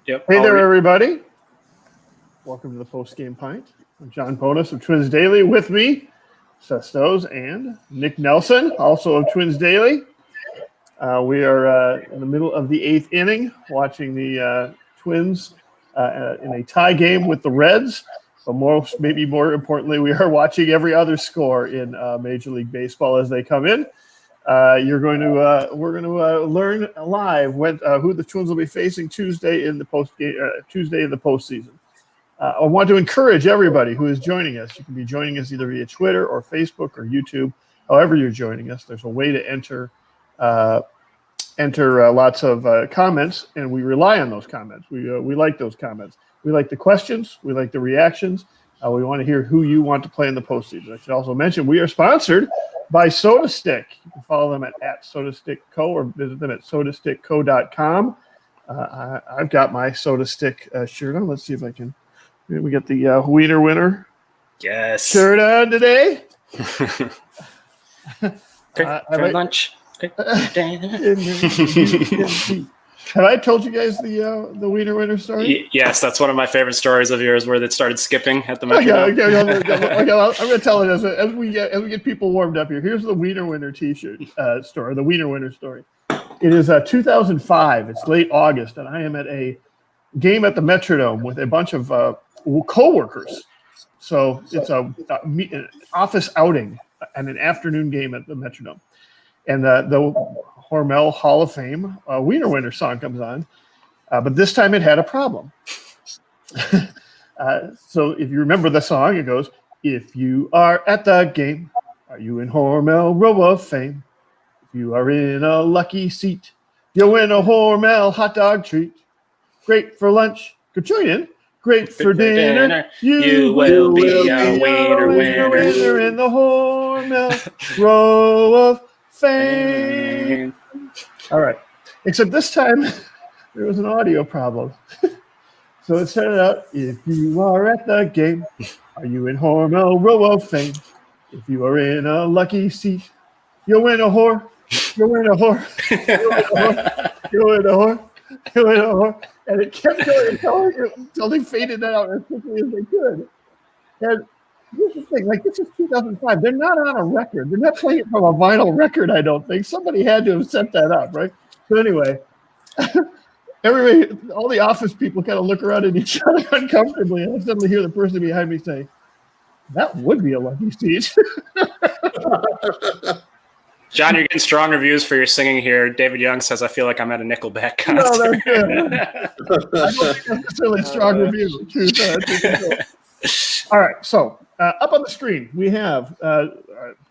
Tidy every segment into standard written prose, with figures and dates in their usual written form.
Yep. Hey there, everybody. Welcome to the Postgame Pint. I'm John Ponis of Twins Daily. With me, Seth Stowes and Nick Nelson, also of Twins Daily. We are in the middle of the 8th inning, watching the Twins in a tie game with the Reds. But maybe more importantly, we are watching every other score in Major League Baseball as they come in. We're going to learn live who the Twins will be facing Tuesday in the postseason. I want to encourage everybody who is joining us. You can be joining us either via Twitter or Facebook or YouTube. However you're joining us, there's a way to enter lots of comments, and we rely on those comments. We like those comments. We like the questions. We like the reactions. We want to hear who you want to play in the postseason. I should also mention we are sponsored by SodaStick. You can follow them at SodaStickCo or visit them at sodastickco.com. I've got my SodaStick shirt on. Let's see if I can. We got the Wiener Winner shirt on today. For lunch. Have I told you guys the Wiener Winner story? Yes, that's one of my favorite stories of yours, where they started skipping at the Metrodome. Okay, I'm going to tell it as we get people warmed up here. Here's the Wiener Winner T-shirt story, the Wiener Winner story. It is 2005. It's late August, and I am at a game at the Metrodome with a bunch of co-workers. So it's an office outing and an afternoon game at the Metrodome. And the Hormel Hall of Fame Wiener Winner song comes on, but this time it had a problem. So if you remember the song, it goes, "If you are at the game, are you in Hormel Row of Fame? If you are in a lucky seat, you'll win a Hormel hot dog treat. Great for lunch, go join in. Great for dinner, you will be a Wiener Winner in the Hormel Row of Fame." All right. Except this time, there was an audio problem. So it started out, "If you are at the game, are you in Hormel Row of Fame? If you are in a lucky seat, you'll win a whore. You'll win a whore. You'll win a whore. You'll win a whore. You'll win a whore." And it kept going until they faded out as quickly as they could. And here's the thing, this is 2005. They're not on a record. They're not playing it from a vinyl record, I don't think. Somebody had to have set that up, right? So anyway, everybody, all the office people kind of look around at each other uncomfortably, and I suddenly hear the person behind me say, "That would be a lucky seat." John, you're getting strong reviews for your singing here. David Young says, "I feel like I'm at a Nickelback concert." No, that's good. I don't think that's necessarily a strong review. All right, so up on the screen, we have,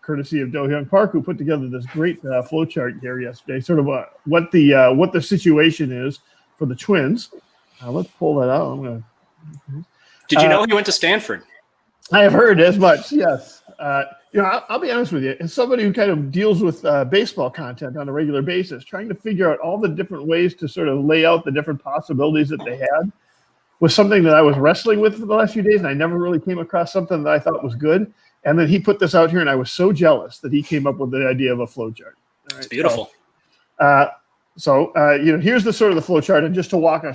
courtesy of Do-Hyung Park, who put together this great flow chart here yesterday, sort of what the situation is for the Twins. Let's pull that out. Did you know he went to Stanford? I have heard as much, yes. I'll be honest with you. As somebody who kind of deals with baseball content on a regular basis, trying to figure out all the different ways to sort of lay out the different possibilities that they had was something that I was wrestling with for the last few days, and I never really came across something that I thought was good. And then he put this out here, and I was so jealous that he came up with the idea of a flow chart. All right, it's beautiful. Here's the sort of the flow chart, and just to walk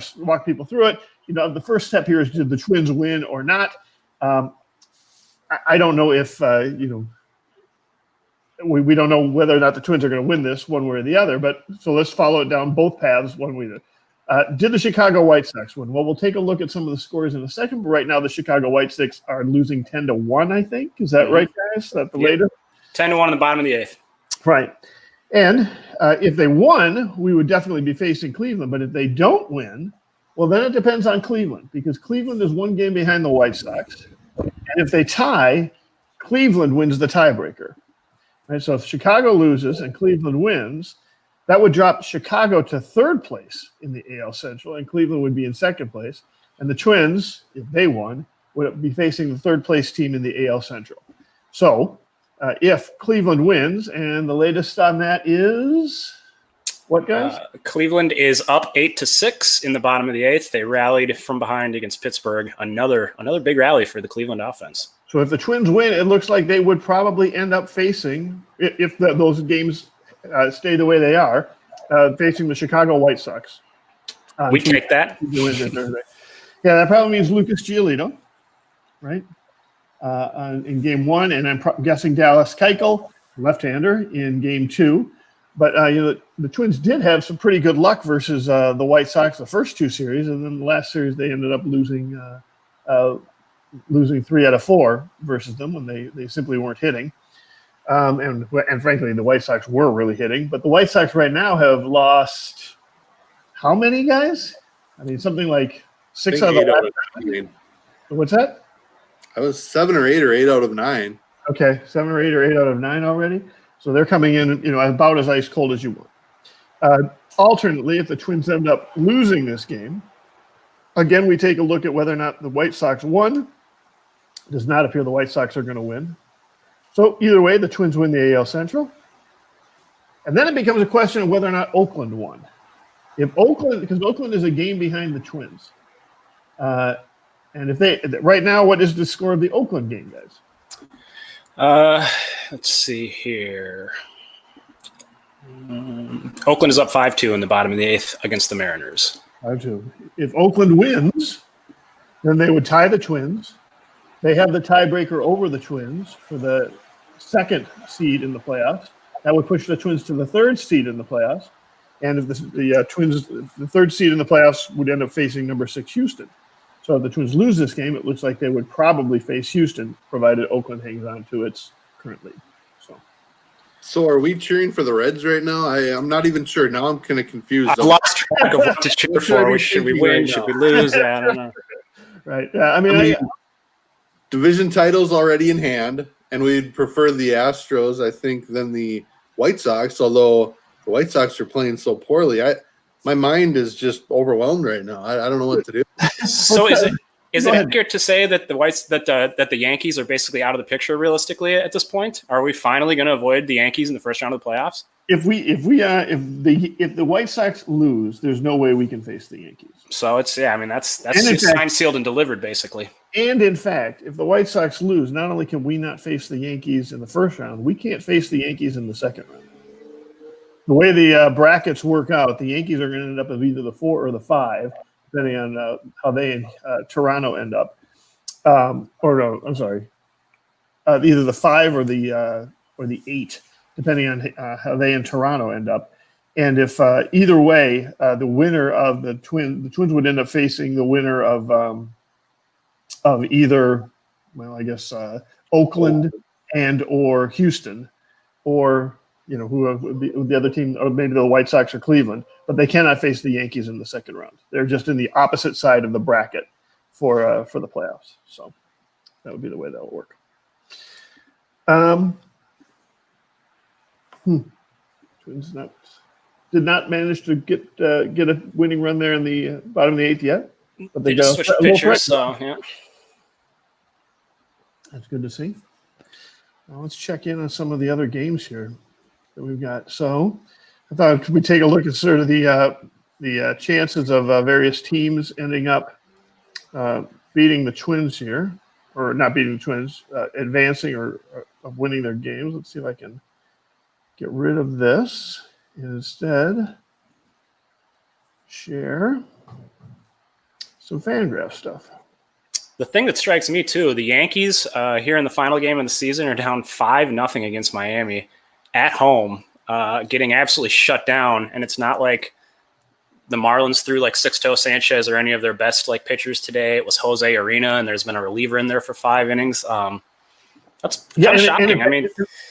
people through it, the first step here is, did the Twins win or not? I don't know if we don't know whether or not the Twins are going to win this one way or the other. But so let's follow it down both paths one way or the other. Did the Chicago White Sox win? Well, we'll take a look at some of the scores in a second. But right now, the Chicago White Sox are losing 10-1. I think, is that right, guys? Is that the latest? 10-1 in the bottom of the 8th. Right. And if they won, we would definitely be facing Cleveland. But if they don't win, well, then it depends on Cleveland, because Cleveland is one game behind the White Sox. And if they tie, Cleveland wins the tiebreaker. Right? So if Chicago loses and Cleveland wins, that would drop Chicago to third place in the AL Central, and Cleveland would be in second place. And the Twins, if they won, would be facing the third place team in the AL Central. So if Cleveland wins, and the latest on that is what, guys? Cleveland is up 8-6 in the bottom of the 8th. They rallied from behind against Pittsburgh. Another big rally for the Cleveland offense. So if the Twins win, it looks like they would probably end up facing, if those games stay the way they are, facing the Chicago White Sox. We take that. Wednesday, Thursday. Yeah, that probably means Lucas Giolito, right? In game 1, and I'm guessing Dallas Keuchel, left-hander, in game 2. But the Twins did have some pretty good luck versus the White Sox the first 2 series, and then the last series they ended up losing 3 out of 4 versus them when they simply weren't hitting. And frankly, the White Sox were really hitting. But the White Sox right now have lost how many guys? I mean, something like 6 out of the last. What's that? I was 7 or 8 or 8 out of 9. Okay, 7 or 8 or 8 out of 9 already. So they're coming in, about as ice cold as you want. Alternately, if the Twins end up losing this game, again, we take a look at whether or not the White Sox won. It does not appear the White Sox are going to win. So either way, the Twins win the AL Central. And then it becomes a question of whether or not Oakland won. Because Oakland is a game behind the Twins. And if right now, what is the score of the Oakland game, guys? Let's see here. Oakland is up 5-2 in the bottom of the 8th against the Mariners. 5-2. If Oakland wins, then they would tie the Twins. They have the tiebreaker over the Twins for the 2nd seed in the playoffs. That would push the Twins to the 3rd seed in the playoffs. And if the Twins, the 3rd seed in the playoffs would end up facing number 6 Houston. So if the Twins lose this game, it looks like they would probably face Houston, provided Oakland hangs on to its current lead. So are we cheering for the Reds right now? I'm not even sure. Now I'm kind of confused. I've lost track of what to cheer for. Should we win? Right should we lose? Yeah, I don't know. Right. I mean, division titles already in hand, and we'd prefer the Astros, I think, than the White Sox, although the White Sox are playing so poorly. My mind is just overwhelmed right now. I don't know what to do. So is it accurate to say that that the Yankees are basically out of the picture realistically at this point? Are we finally going to avoid the Yankees in the first round of the playoffs? If the White Sox lose, there's no way we can face the Yankees. So that's signed, sealed, and delivered basically. And in fact, if the White Sox lose, not only can we not face the Yankees in the first round, we can't face the Yankees in the second round. The way the brackets work out, the Yankees are going to end up with either the 4 or the 5, depending on how they and Toronto end up. Either the 5 or the 8, depending on how they and Toronto end up. And if either way, the winner of the Twins would end up facing the winner of either, Oakland and or Houston, or who the other team, or maybe the White Sox or Cleveland, but they cannot face the Yankees in the second round. They're just in the opposite side of the bracket for the playoffs. So that would be the way that would work. Twins did not manage to get a winning run there in the bottom of the 8th yet, but they just switched pitchers. So yeah, that's good to see. Now let's check in on some of the other games here that we've got. So I thought we'd take a look at sort of the chances of various teams ending up beating the Twins here, or not beating the Twins, advancing or winning their games. Let's see if I can get rid of this and instead share some Fangraph stuff. The thing that strikes me too, the Yankees here in the final game of the season are down 5-0 against Miami at home, getting absolutely shut down. And it's not like the Marlins threw like Sixto Sanchez or any of their best pitchers today. It was Jose Arena, and there's been a reliever in there for 5 innings. That's kind of shocking.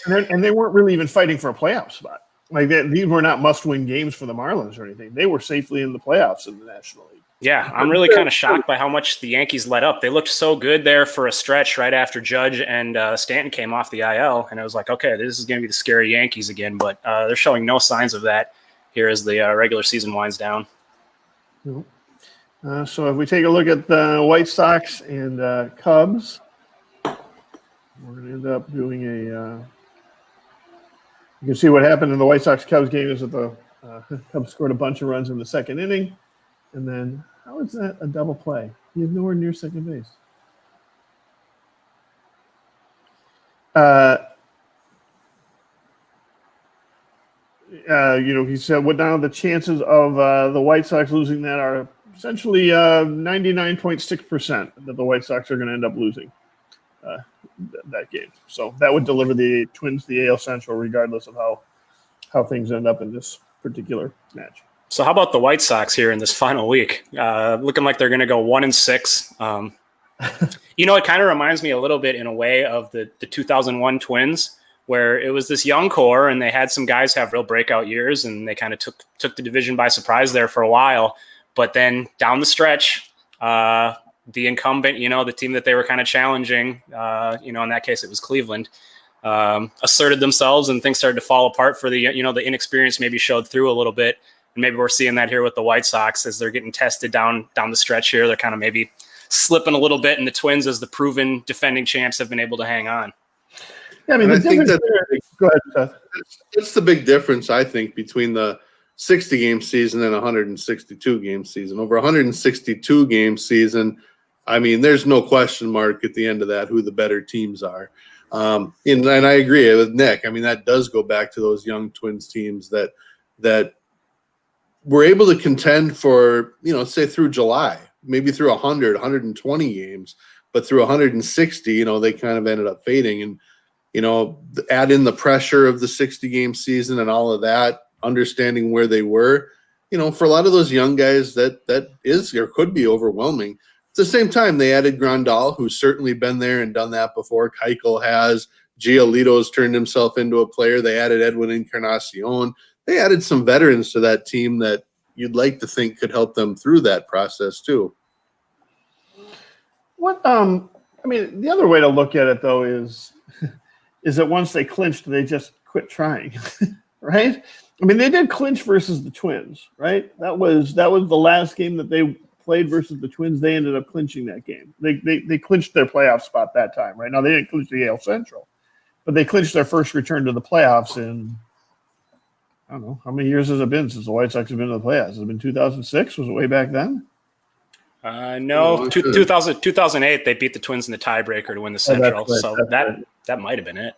And they weren't really even fighting for a playoff spot. These were not must-win games for the Marlins or anything. They were safely in the playoffs in the National League. Yeah, I'm really kind of shocked by how much the Yankees let up. They looked so good there for a stretch right after Judge and Stanton came off the IL, and it was like, okay, this is going to be the scary Yankees again, but they're showing no signs of that here as the regular season winds down. So if we take a look at the White Sox and Cubs, we're going to end up doing you can see what happened in the White Sox-Cubs game is that the Cubs scored a bunch of runs in the second inning. And then, how is that a double play? He's nowhere near second base. he said, what now the chances of the White Sox losing that are essentially 99.6% that the White Sox are going to end up losing that game. So that would deliver the Twins the AL Central, regardless of how things end up in this particular match. So how about the White Sox here in this final week? Looking like they're going to go 1-6. It kind of reminds me a little bit in a way of the 2001 Twins, where it was this young core and they had some guys have real breakout years and they kind of took the division by surprise there for a while. But then down the stretch, the incumbent, the team that they were kind of challenging, in that case it was Cleveland, asserted themselves and things started to fall apart for the inexperience maybe showed through a little bit. And maybe we're seeing that here with the White Sox as they're getting tested down the stretch here. They're kind of maybe slipping a little bit, and the Twins, as the proven defending champs, have been able to hang on. Yeah, I mean, I think go ahead, Seth. That's the big difference, I think, between the 60-game season and 162-game season. Over 162-game season, I mean, there's no question mark at the end of that who the better teams are. And I agree with Nick. I mean, that does go back to those young Twins teams that were able to contend for, say through July, maybe through 100, 120 games, but through 160, they kind of ended up fading. And, add in the pressure of the 60-game season and all of that, understanding where they were, for a lot of those young guys, that is or could be overwhelming. At the same time, they added Grandal, who's certainly been there and done that before. Keuchel has. Giolito's turned himself into a player. They added Edwin Encarnacion. They added some veterans to that team that you'd like to think could help them through that process too. The other way to look at it though is that once they clinched, they just quit trying, right? I mean, they did clinch versus the Twins, right? That was the last game that they played versus the Twins. They ended up clinching that game. They clinched their playoff spot that time, right? Now they didn't clinch the AL Central, but they clinched their first return to the playoffs in, I don't know, how many years has it been since the White Sox have been to the playoffs? Has it been 2006? Was it way back then? No, 2008, they beat the Twins in the tiebreaker to win the Central. That might have been it.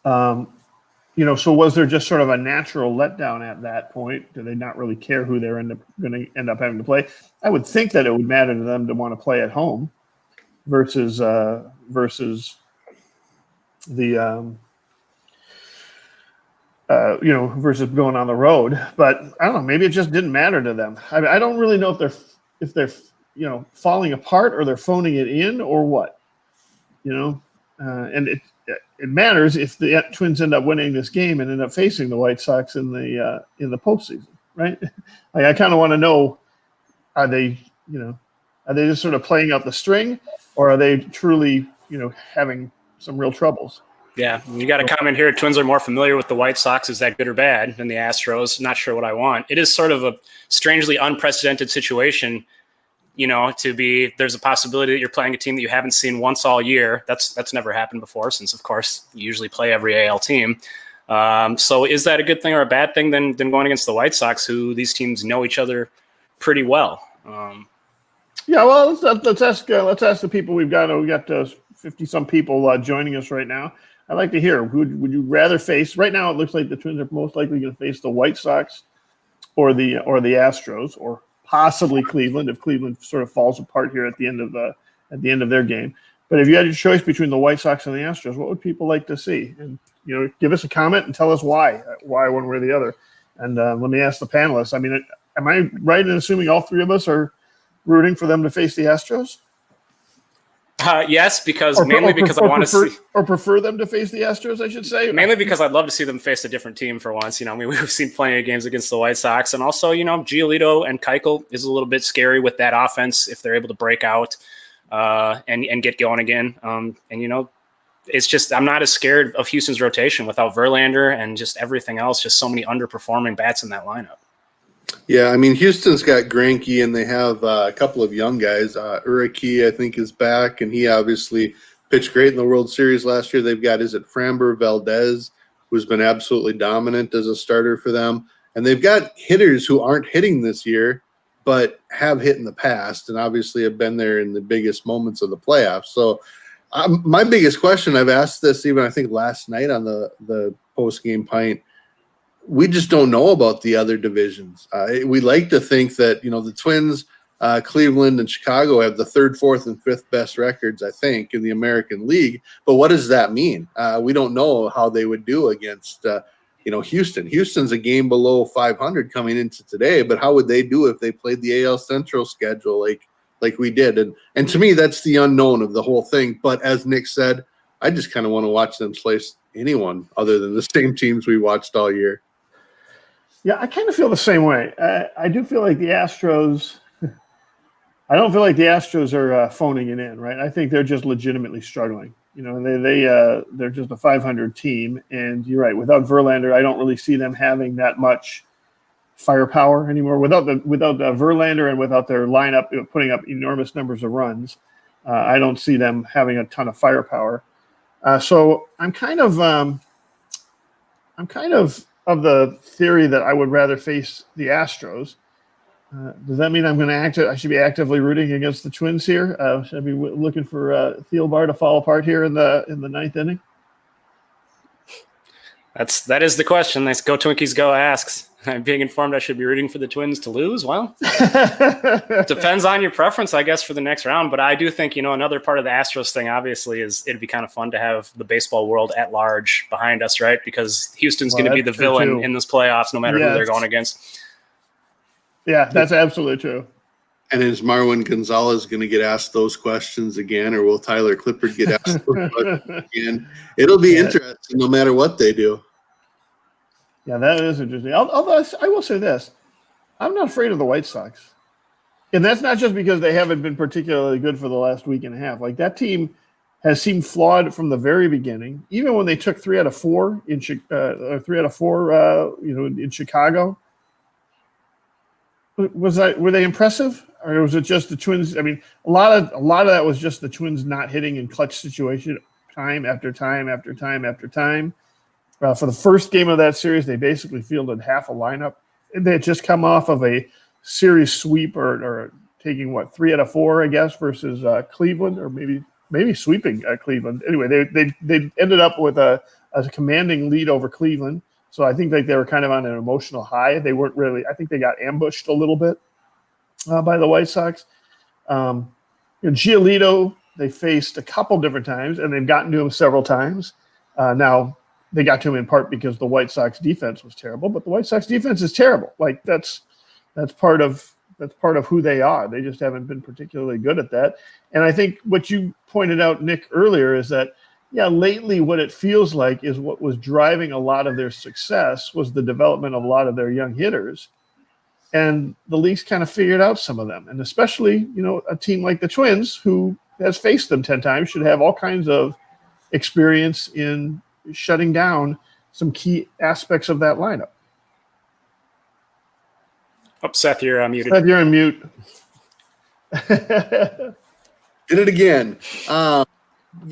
So was there just sort of a natural letdown at that point? Do they not really care who they're going to end up having to play? I would think that it would matter to them to want to play at home versus the versus going on the road. But I don't know. Maybe it just didn't matter to them. I don't really know if they're falling apart or they're phoning it in or what. And it matters if the Twins end up winning this game and end up facing the White Sox in the postseason, right? I kind of want to know: are they just sort of playing out the string, or are they truly having some real troubles? Yeah, you got a comment here. Twins are more familiar with the White Sox. Is that good or bad than the Astros? Not sure what I want. It is sort of a strangely unprecedented situation, there's a possibility that you're playing a team that you haven't seen once all year. That's never happened before since, of course, you usually play every AL team. So is that a good thing or a bad thing than going against the White Sox, who these teams know each other pretty well? Yeah, well, let's ask the people we've got. We got 50-some people joining us right now. I'd like to hear, would you rather face, right now it looks like the Twins are most likely going to face the White Sox or the Astros, or possibly Cleveland if Cleveland sort of falls apart here at the end of their game. But if you had a choice between the White Sox and the Astros, what would people like to see? And give us a comment and tell us why one way or the other. And let me ask the panelists. I mean, am I right in assuming all three of us are rooting for them to face the Astros? Yes, because I want to see, or prefer them to face the Astros, I should say. Mainly because I'd love to see them face a different team for once. We've seen plenty of games against the White Sox, and also, Giolito and Keuchel is a little bit scary with that offense if they're able to break out and get going again. It's just I'm not as scared of Houston's rotation without Verlander and just everything else. Just so many underperforming bats in that lineup. Yeah, I mean, Houston's got Greinke, and they have a couple of young guys. Urquidy, I think, is back, and he obviously pitched great in the World Series last year. They've got, Framber Valdez, who's been absolutely dominant as a starter for them. And they've got hitters who aren't hitting this year, but have hit in the past, and obviously have been there in the biggest moments of the playoffs. So my biggest question, I've asked this even, I think, last night on the post-game pint, we just don't know about the other divisions. We like to think that, the Twins, Cleveland, and Chicago have the third, fourth, and fifth best records, I think, in the American League. But what does that mean? We don't know how they would do against, Houston. Houston's a game below 500 coming into today, but how would they do if they played the AL Central schedule like we did? And to me, that's the unknown of the whole thing. But as Nick said, I just kind of want to watch them slice anyone other than the same teams we watched all year. Yeah, I kind of feel the same way. I do feel like the Astros. I don't feel like the Astros are phoning it in, right? I think they're just legitimately struggling. They're just a 500 team, and you're right. Without Verlander, I don't really see them having that much firepower anymore. Without Verlander and without their lineup putting up enormous numbers of runs, I don't see them having a ton of firepower. So I'm kind of the theory that I would rather face the Astros. Does that mean I should be actively rooting against the Twins here? Should I be looking for Thielbar to fall apart here in the ninth inning? That is the question. Nice Go Twinkies Go asks. I'm being informed I should be rooting for the Twins to lose. Well, depends on your preference, I guess, for the next round. But I do think, another part of the Astros thing, obviously, is it'd be kind of fun to have the baseball world at large behind us, right? Because Houston's going to be the villain in this playoffs, no matter who they're going against. Yeah, that's absolutely true. And is Marwin Gonzalez going to get asked those questions again, or will Tyler Clippard get asked those questions again? It'll be interesting no matter what they do. Yeah, that is interesting. Although I will say this, I'm not afraid of the White Sox. And that's not just because they haven't been particularly good for the last week and a half. Like, that team has seemed flawed from the very beginning. Even when they took 3 out of 4 in Chicago. Were they impressive, or was it just the Twins? I mean, a lot of that was just the Twins not hitting in clutch situation time after time after time after time. For the first game of that series, they basically fielded half a lineup. They had just come off of a series sweep or taking 3 out of 4, I guess, versus Cleveland, or maybe sweeping Cleveland. Anyway, they ended up with a commanding lead over Cleveland. So I think they were kind of on an emotional high. They weren't really. I think they got ambushed a little bit by the White Sox. Giolito, they faced a couple different times, and they've gotten to him several times. Now, they got to him in part because the White Sox defense was terrible, but the White Sox defense is terrible. Like, that's part of who they are. They just haven't been particularly good at that. And I think what you pointed out, Nick, earlier is that, lately what it feels like is what was driving a lot of their success was the development of a lot of their young hitters. And the league's kind of figured out some of them. And especially, a team like the Twins, who has faced them 10 times, should have all kinds of experience in shutting down some key aspects of that lineup. Oh, Seth, you're muted. Seth, you're on mute. Did it again.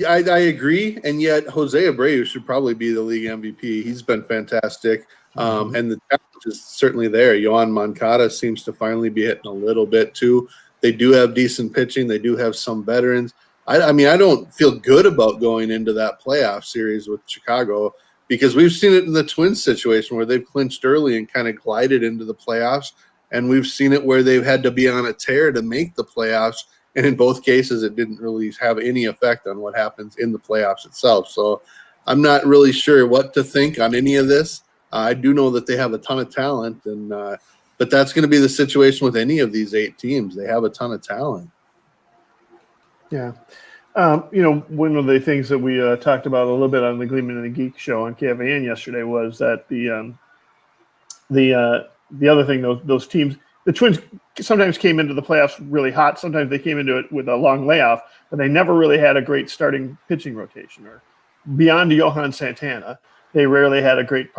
I agree, and yet Jose Abreu should probably be the league MVP. He's been fantastic, and the talent is certainly there. Yohan Moncada seems to finally be hitting a little bit too. They do have decent pitching. They do have some veterans. I mean, I don't feel good about going into that playoff series with Chicago because we've seen it in the Twins situation where they've clinched early and kind of glided into the playoffs, and we've seen it where they've had to be on a tear to make the playoffs. And in both cases, it didn't really have any effect on what happens in the playoffs itself. So I'm not really sure what to think on any of this. I do know that they have a ton of talent, but that's going to be the situation with any of these 8 teams. They have a ton of talent. Yeah. One of the things that we talked about a little bit on the Gleeman and the Geek show on KFAN yesterday was that the other thing, those teams, the Twins sometimes came into the playoffs really hot. Sometimes they came into it with a long layoff, but they never really had a great starting pitching rotation. Or beyond Johan Santana, they rarely had a great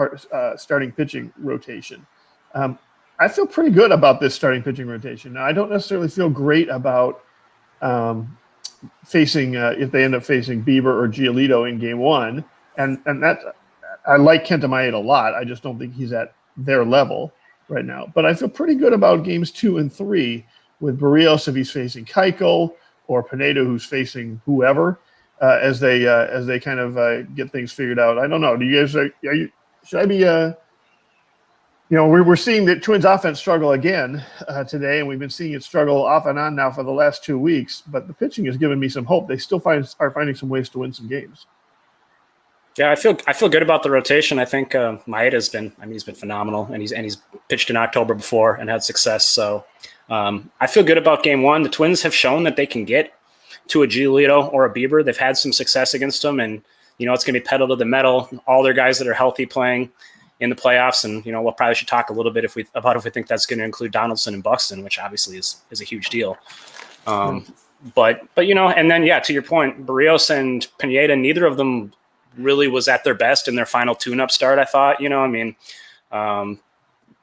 starting pitching rotation. I feel pretty good about this starting pitching rotation. Now, I don't necessarily feel great about facing if they end up facing Bieber or Giolito in Game 1, and that I like Kenta Maeda a lot. I just don't think he's at their level right now. But I feel pretty good about Games 2 and 3 with Barrios if he's facing Keuchel or Pineda who's facing whoever as they kind of get things figured out. I don't know. Do you guys should I be we're seeing the Twins offense struggle again today, and we've been seeing it struggle off and on now for the last 2 weeks. But the pitching has given me some hope. They still are finding some ways to win some games. Yeah, I feel good about the rotation. I think Maeda's he's been phenomenal, and he's pitched in October before and had success. So I feel good about game one. The Twins have shown that they can get to a Giolito or a Bieber. They've had some success against them, and it's going to be pedal to the metal. All their guys that are healthy playing in the playoffs, and we'll probably should talk a little bit if we think that's going to include Donaldson and Buxton, which obviously is a huge deal. But and then to your point, Barrios and Pineda, neither of them really was at their best in their final tune-up start. I thought,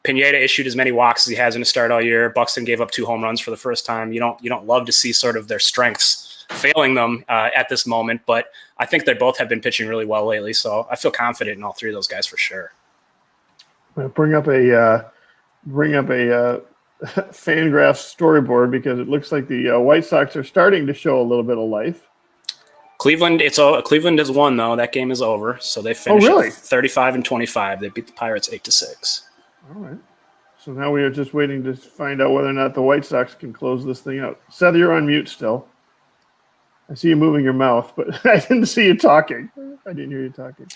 Pineda issued as many walks as he has in a start all year. Buxton gave up 2 home runs for the first time. You don't love to see sort of their strengths failing them at this moment, but I think they both have been pitching really well lately. So I feel confident in all 3 of those guys for sure. Bring up a Fangraphs storyboard because it looks like the White Sox are starting to show a little bit of life. Cleveland has won though. That game is over, so they finished 35-25. They beat the Pirates 8-6. All right. So now we are just waiting to find out whether or not the White Sox can close this thing out. Seth, you're on mute still. I see you moving your mouth, but I didn't see you talking. I didn't hear you talking.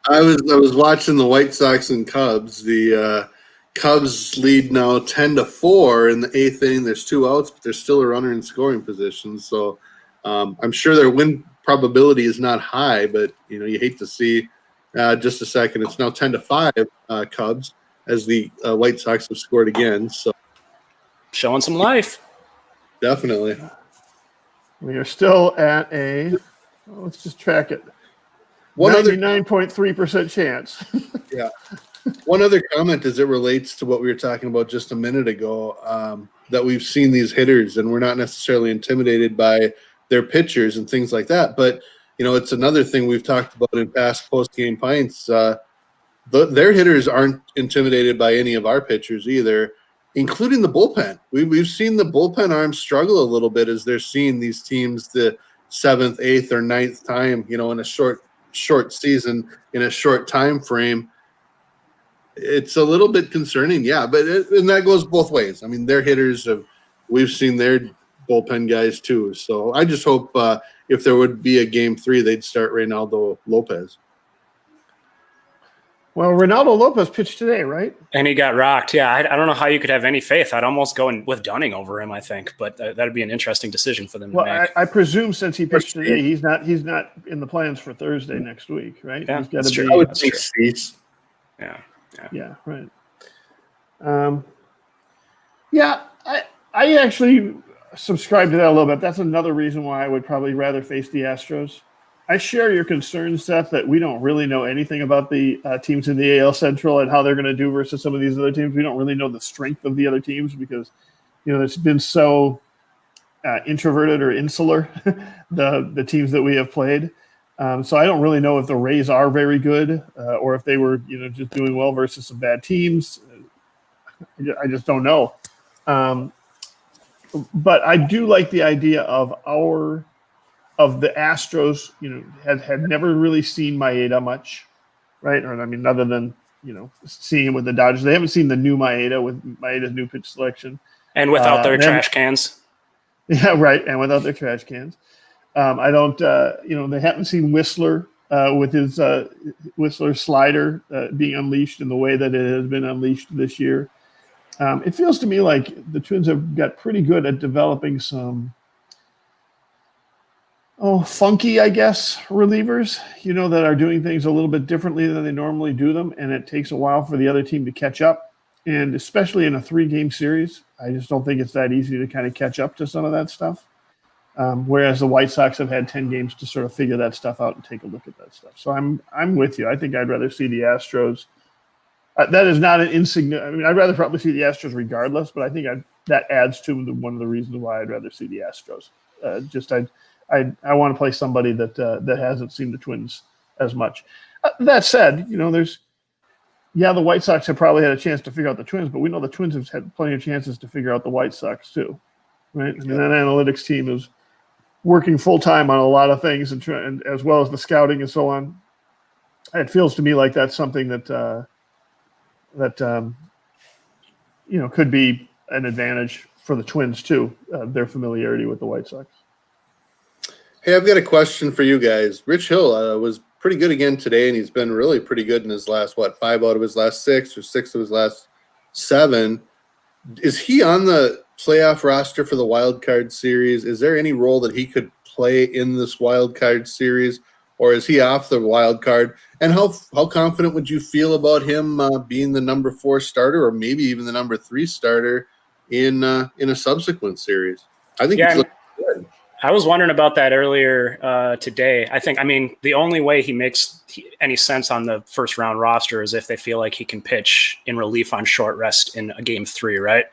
I was watching the White Sox and Cubs. The Cubs lead now 10-4 in the 8th inning. There's 2 outs, but there's still a runner in scoring position. So I'm sure their win probability is not high, but you hate to see just a second. It's now 10-5 Cubs as the White Sox have scored again. So showing some life. Definitely. We are still at let's just track it. 99.3% chance. Yeah. One other comment as it relates to what we were talking about just a minute ago, that we've seen these hitters and we're not necessarily intimidated by their pitchers and things like that. But, it's another thing we've talked about in past post-game pints. Their hitters aren't intimidated by any of our pitchers either, including the bullpen. We've seen the bullpen arms struggle a little bit as they're seeing these teams the 7th, 8th, or 9th time, in a short season, in a short time frame. It's a little bit concerning, and that goes both ways. I mean, their hitters we've seen their bullpen guys too. So I just hope if there would be a game 3, they'd start Reynaldo Lopez. Well, Reynaldo Lopez pitched today, right? And he got rocked. Yeah, I don't know how you could have any faith. I'd almost go with Dunning over him, I think, but that'd be an interesting decision for them to make. I presume since he pitched today, he's not in the plans for Thursday next week, right? Yeah, he's got that's to true. be. I would think Cease. Yeah, right. I actually subscribe to that a little bit. That's another reason why I would probably rather face the Astros. I share your concerns, Seth, that we don't really know anything about the teams in the AL Central and how they're going to do versus some of these other teams. We don't really know the strength of the other teams because, it's been so introverted or insular, the teams that we have played. So I don't really know if the Rays are very good or if they were, just doing well versus some bad teams. I just don't know. But I do like the idea of the Astros, had never really seen Maeda much, right? Or other than seeing him with the Dodgers, they haven't seen the new Maeda with Maeda's new pitch selection, and without their trash cans. Yeah, right, and without their trash cans. I don't, they haven't seen Whistler with his Whistler slider being unleashed in the way that it has been unleashed this year. It feels to me like the Twins have got pretty good at developing some funky, I guess, relievers, that are doing things a little bit differently than they normally do them. And it takes a while for the other team to catch up. And especially in a 3-game series, I just don't think it's that easy to kind of catch up to some of that stuff. Whereas the White Sox have had 10 games to sort of figure that stuff out and take a look at that stuff. So I'm with you. I think I'd rather see the Astros. That is not an insignificant. I'd rather probably see the Astros regardless, but I think that adds to one of the reasons why I'd rather see the Astros. I want to play somebody that hasn't seen the Twins as much. That said, the White Sox have probably had a chance to figure out the Twins, but we know the Twins have had plenty of chances to figure out the White Sox too, right? That analytics team is working full time on a lot of things, and as well as the scouting and so on. It feels to me like that's something that could be an advantage for the Twins too, their familiarity with the White Sox. Hey, I've got a question for you guys. Rich Hill was pretty good again today, and he's been really pretty good in his last, 5 out of his last 6 or 6 of his last 7. Is he on the playoff roster for the wild card series? Is there any role that he could play in this wild card series, or is he off the wild card? And how confident would you feel about him being the number 4 starter, or maybe even the number 3 starter in a subsequent series? I think he's looking good. I was wondering about that earlier today. I mean, the only way he makes any sense on the first round roster is if they feel like he can pitch in relief on short rest in a game 3, right?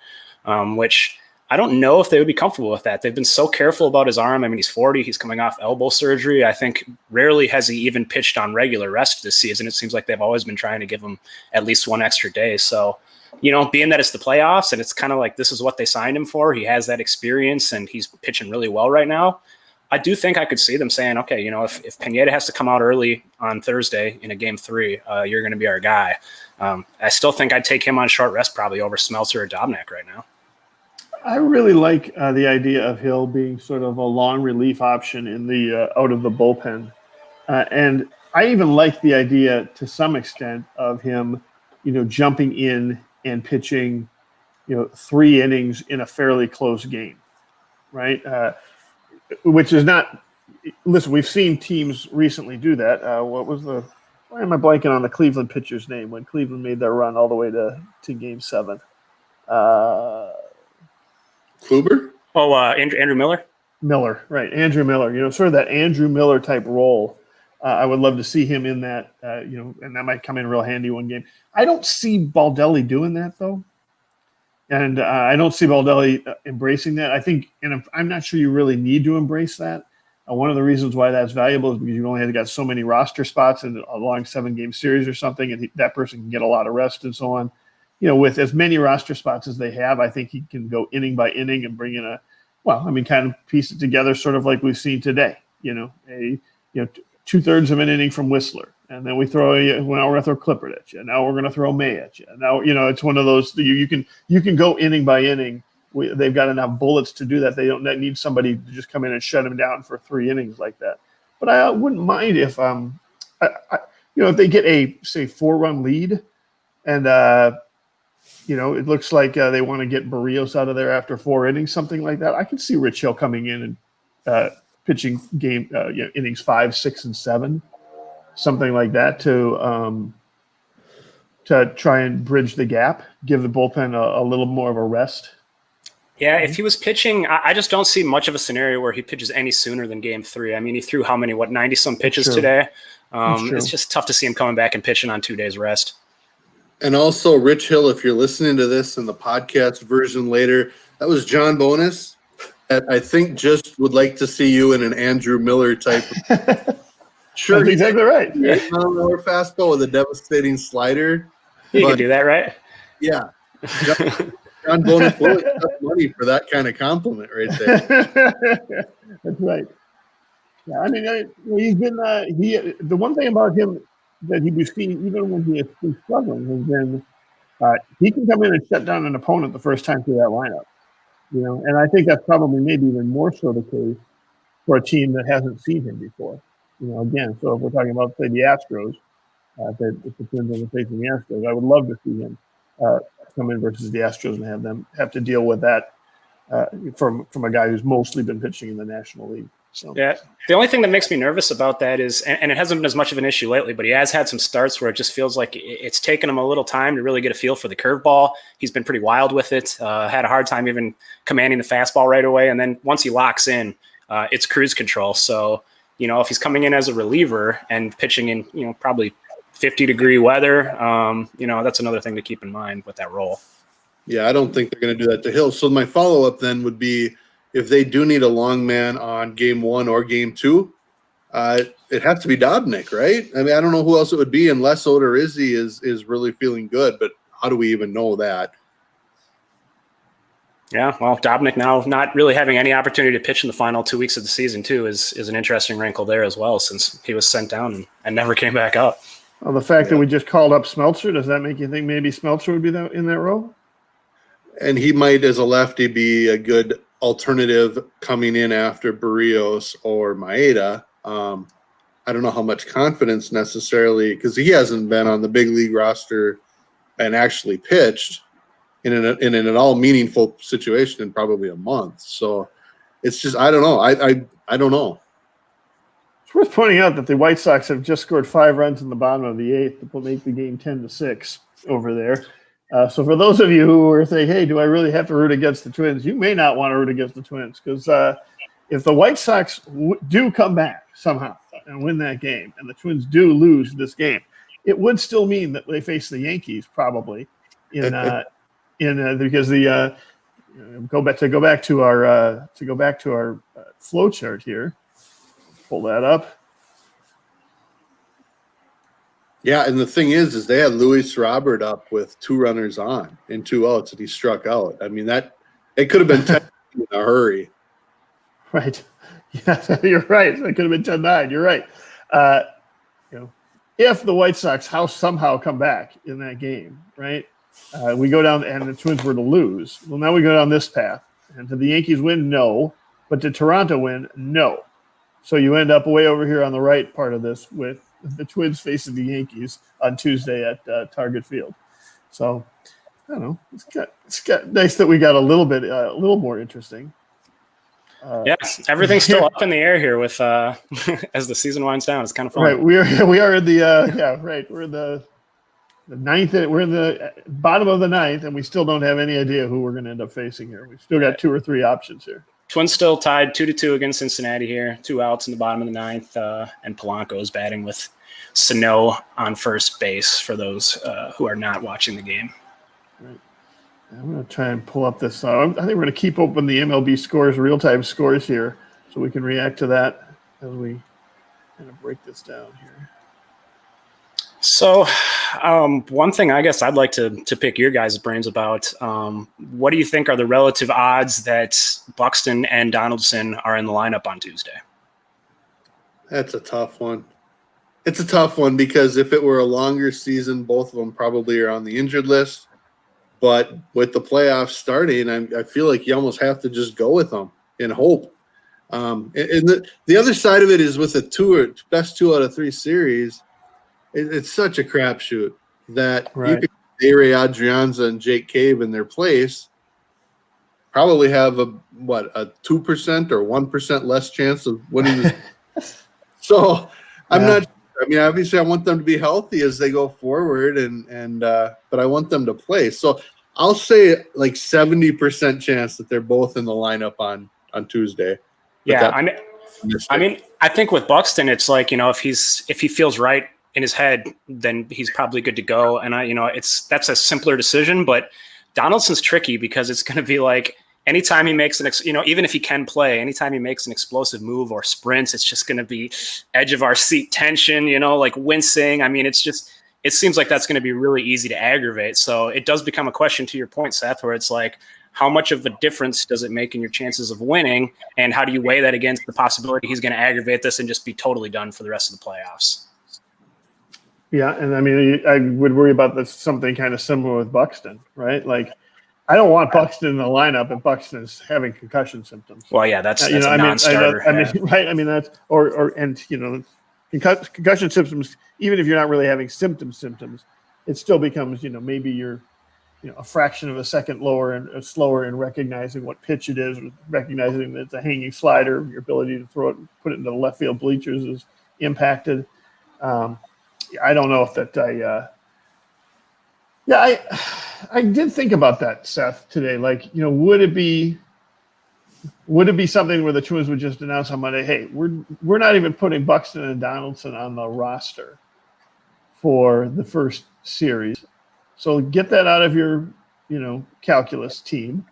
Which I don't know if they would be comfortable with that. They've been so careful about his arm. I mean, he's 40. He's coming off elbow surgery. I think rarely has he even pitched on regular rest this season. It seems like they've always been trying to give him at least one extra day. So, being that it's the playoffs and it's kind of like this is what they signed him for, he has that experience and he's pitching really well right now. I do think I could see them saying, okay, if Pineda has to come out early on Thursday in a game 3, you're going to be our guy. I still think I'd take him on short rest probably over Smeltzer or Dobnak right now. I really like the idea of Hill being sort of a long relief option in the out of the bullpen. And I even like the idea to some extent of him, jumping in and pitching, 3 innings in a fairly close game, right? Which is not – listen, we've seen teams recently do that. Why am I blanking on the Cleveland pitcher's name when Cleveland made their run all the way to Game 7? Kluber? Oh, Andrew Miller? Miller, right. Andrew Miller, sort of that Andrew Miller type role. I would love to see him in that, and that might come in real handy one game. I don't see Baldelli doing that, though. And I don't see Baldelli embracing that. I think, and I'm not sure you really need to embrace that. One of the reasons why that's valuable is because you've only got so many roster spots in a long 7-game series or something, and that person can get a lot of rest and so on. With as many roster spots as they have, I think he can go inning by inning and bring in kind of piece it together sort of like we've seen today. 2/3 of an inning from Whistler, and then we're going to throw Clippard at you. Now we're going to throw May at you. Now it's one of those you can go inning by inning. They've got enough bullets to do that. They don't need somebody to just come in and shut him down for 3 innings like that. But I wouldn't mind if if they get a 4-run lead, and it looks like they want to get Barrios out of there after 4 innings, something like that. I could see Rich Hill coming in and pitching innings 5, 6, and 7, something like that to try and bridge the gap, give the bullpen a little more of a rest. Yeah, if he was pitching, I just don't see much of a scenario where he pitches any sooner than game 3. I mean, he threw 90-some pitches today. It's just tough to see him coming back and pitching on 2 days rest. And also, Rich Hill, if you're listening to this in the podcast version later, that was John Bonus. I think just would like to see you in an Andrew Miller type. Sure, that's exactly right. More fastball with a devastating slider. You can do that, right? Yeah. John Bonus will accept money for that kind of compliment right there. That's right. Yeah, I mean, he's been the one thing about him that we've seen even when he has been struggling has been he can come in and shut down an opponent the first time through that lineup. And I think that's probably maybe even more so the case for a team that hasn't seen him before. Again, so if we're talking about, say, the Astros, if the Twins are facing the Astros, I would love to see him come in versus the Astros and have them have to deal with that from a guy who's mostly been pitching in the National League. So. Yeah, the only thing that makes me nervous about that is, and it hasn't been as much of an issue lately, but he has had some starts where it just feels like it's taken him a little time to really get a feel for the curveball. He's been pretty wild with it, had a hard time even commanding the fastball right away. And then once he locks in, it's cruise control. So, if he's coming in as a reliever and pitching in, probably 50-degree weather, that's another thing to keep in mind with that role. Yeah, I don't think they're going to do that to Hill. So my follow-up then would be, if they do need a long man on game 1 or game 2, it has to be Dobnak, right? I mean, I don't know who else it would be unless Odorizzi is really feeling good, but how do we even know that? Yeah, well, Dobnak now not really having any opportunity to pitch in the final 2 weeks of the season too is an interesting wrinkle there as well, since he was sent down and never came back up. Well, the fact that we just called up Smeltzer, does that make you think maybe Smeltzer would be in that role? and he might, as a lefty, be a good alternative coming in after Barrios or Maeda. I don't know how much confidence necessarily, because he hasn't been on the big league roster and actually pitched in an all meaningful situation in probably a month. So it's just, I don't know. I don't know. It's worth pointing out that the White Sox have just scored 5 runs in the bottom of the 8th to make the game 10-6 over there. So for those of you who are saying, hey, do I really have to root against the Twins? You may not want to root against the Twins, because if the White Sox do come back somehow and win that game, and the Twins do lose this game, it would still mean that they face the Yankees probably because the go back to our flow chart here. Pull that up. Yeah, and the thing is they had Luis Robert up with 2 runners on and 2 outs, and he struck out. I mean, that it could have been 10 in a hurry. Right. Yeah, you're right. It could have been 10-9. You're right. If the White Sox somehow come back in that game, right? We go down, and the Twins were to lose. Well, now we go down this path. And did the Yankees win? No. But did Toronto win? No. So you end up way over here on the right part of this with the Twins facing the Yankees on Tuesday at Target Field. So I don't know. It's got nice that we got a little more interesting. Yes, everything's still up in the air here with as the season winds down. It's kind of fun. Right, we are in the right. We're in the ninth. We're in the bottom of the 9th, and we still don't have any idea who we're going to end up facing here. We've still got 2 or 3 options here. Twins still tied 2-2 against Cincinnati here. 2 outs in the bottom of the 9th, and Polanco is batting with Sano on first base for those who are not watching the game. Right. I'm going to try and pull up this. I think we're going to keep open the MLB scores, real-time scores here, so we can react to that as we kind of break this down here. So one thing I guess I'd like to pick your guys' brains about, what do you think are the relative odds that Buxton and Donaldson are in the lineup on Tuesday? That's a tough one. It's a tough one because if it were a longer season, both of them probably are on the injured list. But with the playoffs starting, I feel like you almost have to just go with them and hope. And the other side of it is with the best 2 out of 3 series, it's such a crapshoot that you could Ray Adrianza and Jake Cave in their place probably have a 2% or 1% less chance of winning this. So I'm not. I mean, obviously, I want them to be healthy as they go forward, but I want them to play. So I'll say like 70% chance that they're both in the lineup on Tuesday. Yeah, I mean, I think with Buxton, it's like, if he feels right in his head, then he's probably good to go. And that's a simpler decision. But Donaldson's tricky because it's going to be like anytime he makes even if he can play, anytime he makes an explosive move or sprints, it's just going to be edge of our seat tension, like wincing. I mean, it seems like that's going to be really easy to aggravate. So it does become a question, to your point, Seth, where it's like, how much of a difference does it make in your chances of winning? And how do you weigh that against the possibility he's going to aggravate this and just be totally done for the rest of the playoffs? Yeah, and I mean, I would worry about this something kind of similar with Buxton, right? Like, I don't want Buxton in the lineup if Buxton is having concussion symptoms. Well, yeah, that's a non-starter. Right? I mean, that's concussion symptoms. Even if you're not really having symptoms, it still becomes, maybe you're, a fraction of a second lower and slower in recognizing what pitch it is, recognizing that it's a hanging slider. Your ability to throw it, put it into the left field bleachers is impacted. I don't know if that I did think about that, Seth, today. Like, would it be something where the Twins would just announce on Monday, hey, we're not even putting Buxton and Donaldson on the roster for the first series. So get that out of your, calculus team,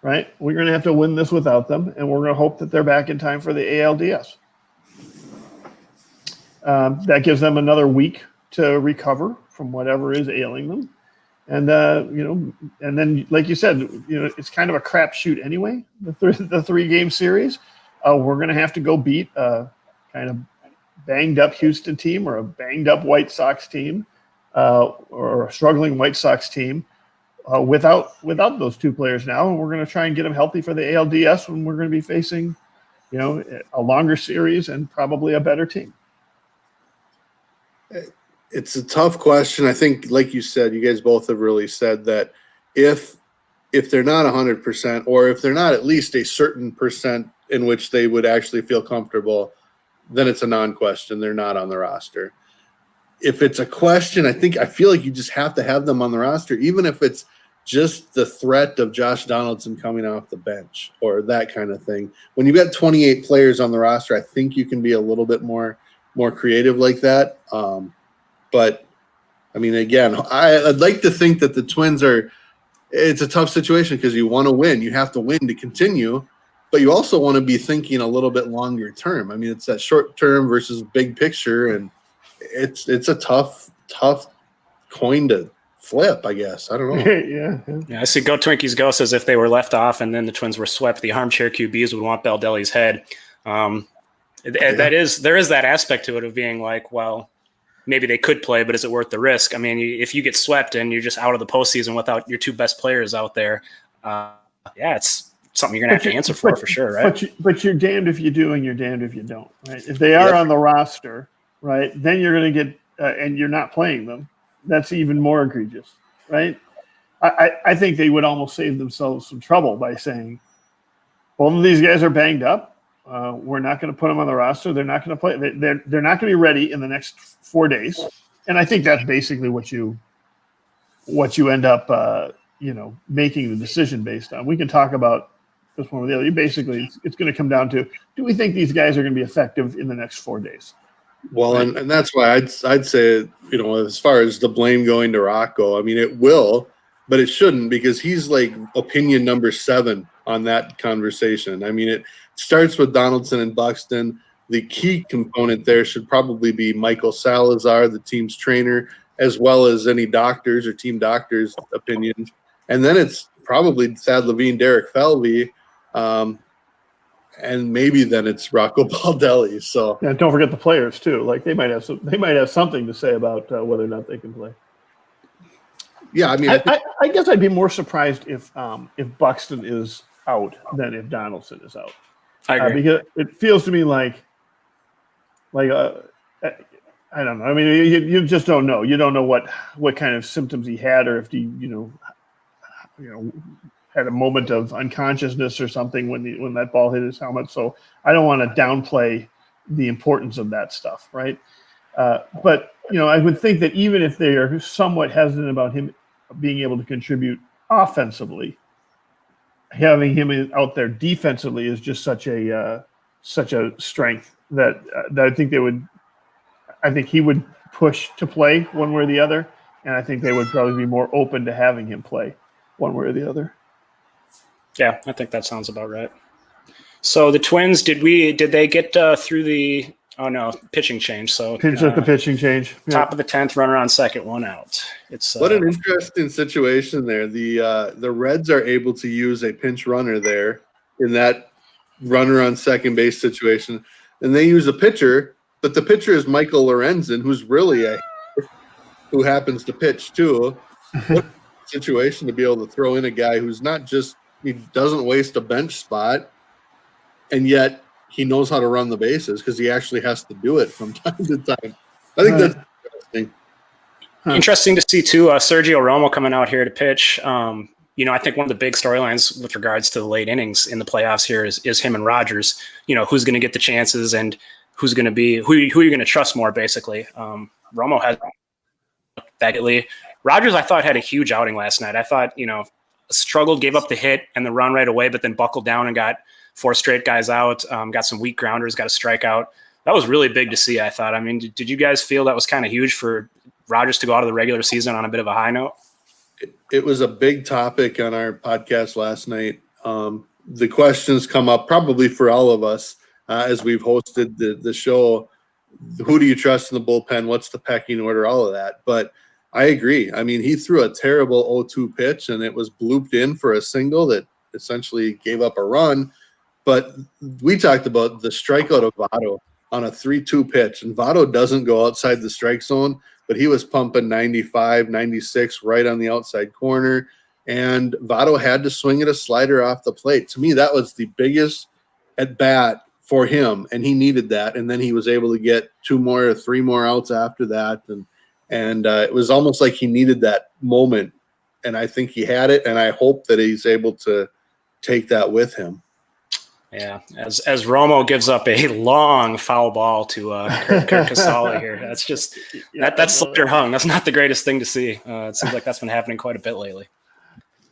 right? We're going to have to win this without them, and we're going to hope that they're back in time for the ALDS. That gives them another week to recover from whatever is ailing them. And, and then, like you said, it's kind of a crapshoot anyway, the 3-game series. We're going to have to go beat a kind of banged up Houston team or a banged up White Sox team or a struggling White Sox team without those two players now, and we're going to try and get them healthy for the ALDS when we're going to be facing, a longer series and probably a better team. It's a tough question. I think, like you said, you guys both have really said that if they're not 100%, or if they're not at least a certain percent in which they would actually feel comfortable, then it's a non-question. They're not on the roster. If it's a question, I feel like you just have to have them on the roster, even if it's just the threat of Josh Donaldson coming off the bench or that kind of thing. When you've got 28 players on the roster, I think you can be a little bit more creative like that. But I mean, again, I'd like to think that the Twins it's a tough situation because you want to win. You have to win to continue, but you also want to be thinking a little bit longer term. I mean, it's that short term versus big picture, and it's a tough coin to flip, I guess. I don't know. Yeah. I see Go Twinkies Go says if they were left off and then the Twins were swept, the armchair QBs would want Baldelli's head. There is that aspect to it of being like, well, maybe they could play, but is it worth the risk? I mean, if you get swept and you're just out of the postseason without your two best players out there, it's something you're going to have to answer for sure, right? But you're damned if you do and you're damned if you don't, right? If they are on the roster, right, then you're going to get and you're not playing them. That's even more egregious, right? I think they would almost save themselves some trouble by saying, both of these guys are banged up. We're not going to put them on the roster. They're not going to play. They're not going to be ready in the next 4 days. And I think that's basically what you end up, making the decision based on. We can talk about this one or the other. Basically, it's going to come down to, do we think these guys are going to be effective in the next 4 days? Well, and that's why I'd say, as far as the blame going to Rocco, I mean, it will, but it shouldn't, because he's like opinion number 7 on that conversation. I mean, it starts with Donaldson and Buxton. The key component there should probably be Michael Salazar, the team's trainer, as well as any doctors or team doctors' opinions. And then it's probably Thad Levine, Derek Felvey, and maybe then it's Rocco Baldelli. So don't forget the players too. Like they might have something to say about whether or not they can play. Yeah, I mean, I guess I'd be more surprised if Buxton is out than if Donaldson is out. I agree. Because it feels to me like I don't know. I mean, you just don't know. You don't know what kind of symptoms he had, or if he had a moment of unconsciousness or something when that ball hit his helmet. So I don't want to downplay the importance of that stuff, right? But I would think that even if they are somewhat hesitant about him being able to contribute offensively, having him out there defensively is just such a strength that I think they would. I think he would push to play one way or the other, and I think they would probably be more open to having him play one way or the other. Yeah, I think that sounds about right. So the Twins, did they get through the pitching change? So the pitching change. Top of the 10th, runner on second, 1 out. It's what an interesting situation there. The Reds are able to use a pinch runner there in that runner on second base situation, and they use a pitcher, but the pitcher is Michael Lorenzen, who's really who happens to pitch too. What a situation to be able to throw in a guy who's not just, he doesn't waste a bench spot, and yet he knows how to run the bases because he actually has to do it from time to time. I think that's interesting. Interesting to see too. Sergio Romo coming out here to pitch. I think one of the big storylines with regards to the late innings in the playoffs here is him and Rogers. Who's going to get the chances and who's going to be who you're going to trust more, basically. Romo has that. Rogers, I thought, had a huge outing last night. I thought, struggled, gave up the hit and the run right away, but then buckled down and got 4 straight guys out, got some weak grounders, got a strikeout. That was really big to see, I thought. I mean, did you guys feel that was kind of huge for Rogers to go out of the regular season on a bit of a high note? It was a big topic on our podcast last night. The questions come up probably for all of us as we've hosted the show. Who do you trust in the bullpen? What's the pecking order? All of that. But I agree. I mean, he threw a terrible 0-2 pitch, and it was blooped in for a single that essentially gave up a run. But we talked about the strikeout of Votto on a 3-2 pitch, and Votto doesn't go outside the strike zone, but he was pumping 95, 96 right on the outside corner. and Votto had to swing at a slider off the plate. To me, that was the biggest at bat for him, and he needed that. And then he was able to get 2 more or 3 more outs after that, and it was almost like he needed that moment. And I think he had it, and I hope that he's able to take that with him. Yeah, as Romo gives up a long foul ball to Kurt Casale here. That's just that's slider hung. That's not the greatest thing to see. It seems like that's been happening quite a bit lately.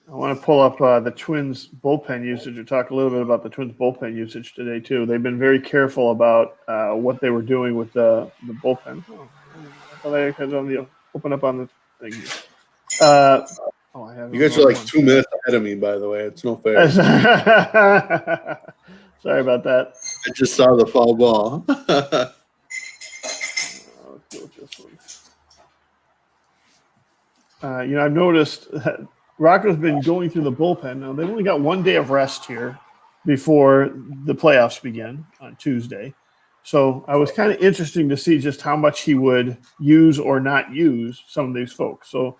I want to pull up the Twins bullpen usage or talk a little bit about the Twins bullpen usage today too. They've been very careful about what they were doing with the bullpen. Open up on the thing. You guys are like 2 minutes ahead of me, by the way. It's no fair. Sorry about that. I just saw the foul ball. I've noticed that Rocco's been going through the bullpen. Now, they've only got 1 day of rest here before the playoffs begin on Tuesday. So I was kind of interesting to see just how much he would use or not use some of these folks. So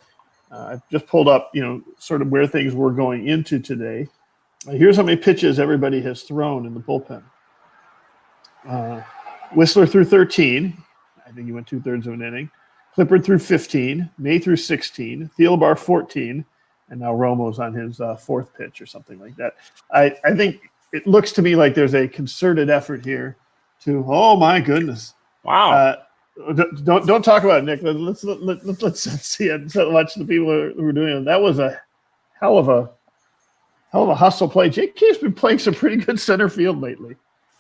I just pulled up, sort of where things were going into today. Here's how many pitches everybody has thrown in the bullpen. Whistler threw 13. I think he went 2/3 of an inning. Clippard threw 15. May threw 16. Thielbar 14. And now Romo's on his 4th pitch or something like that. I think it looks to me like there's a concerted effort here to, oh my goodness. Wow. Don't talk about it, Nick. Let's see it. Watch the people who are doing it. That was a hell of a hustle play. JK's been playing some pretty good center field lately.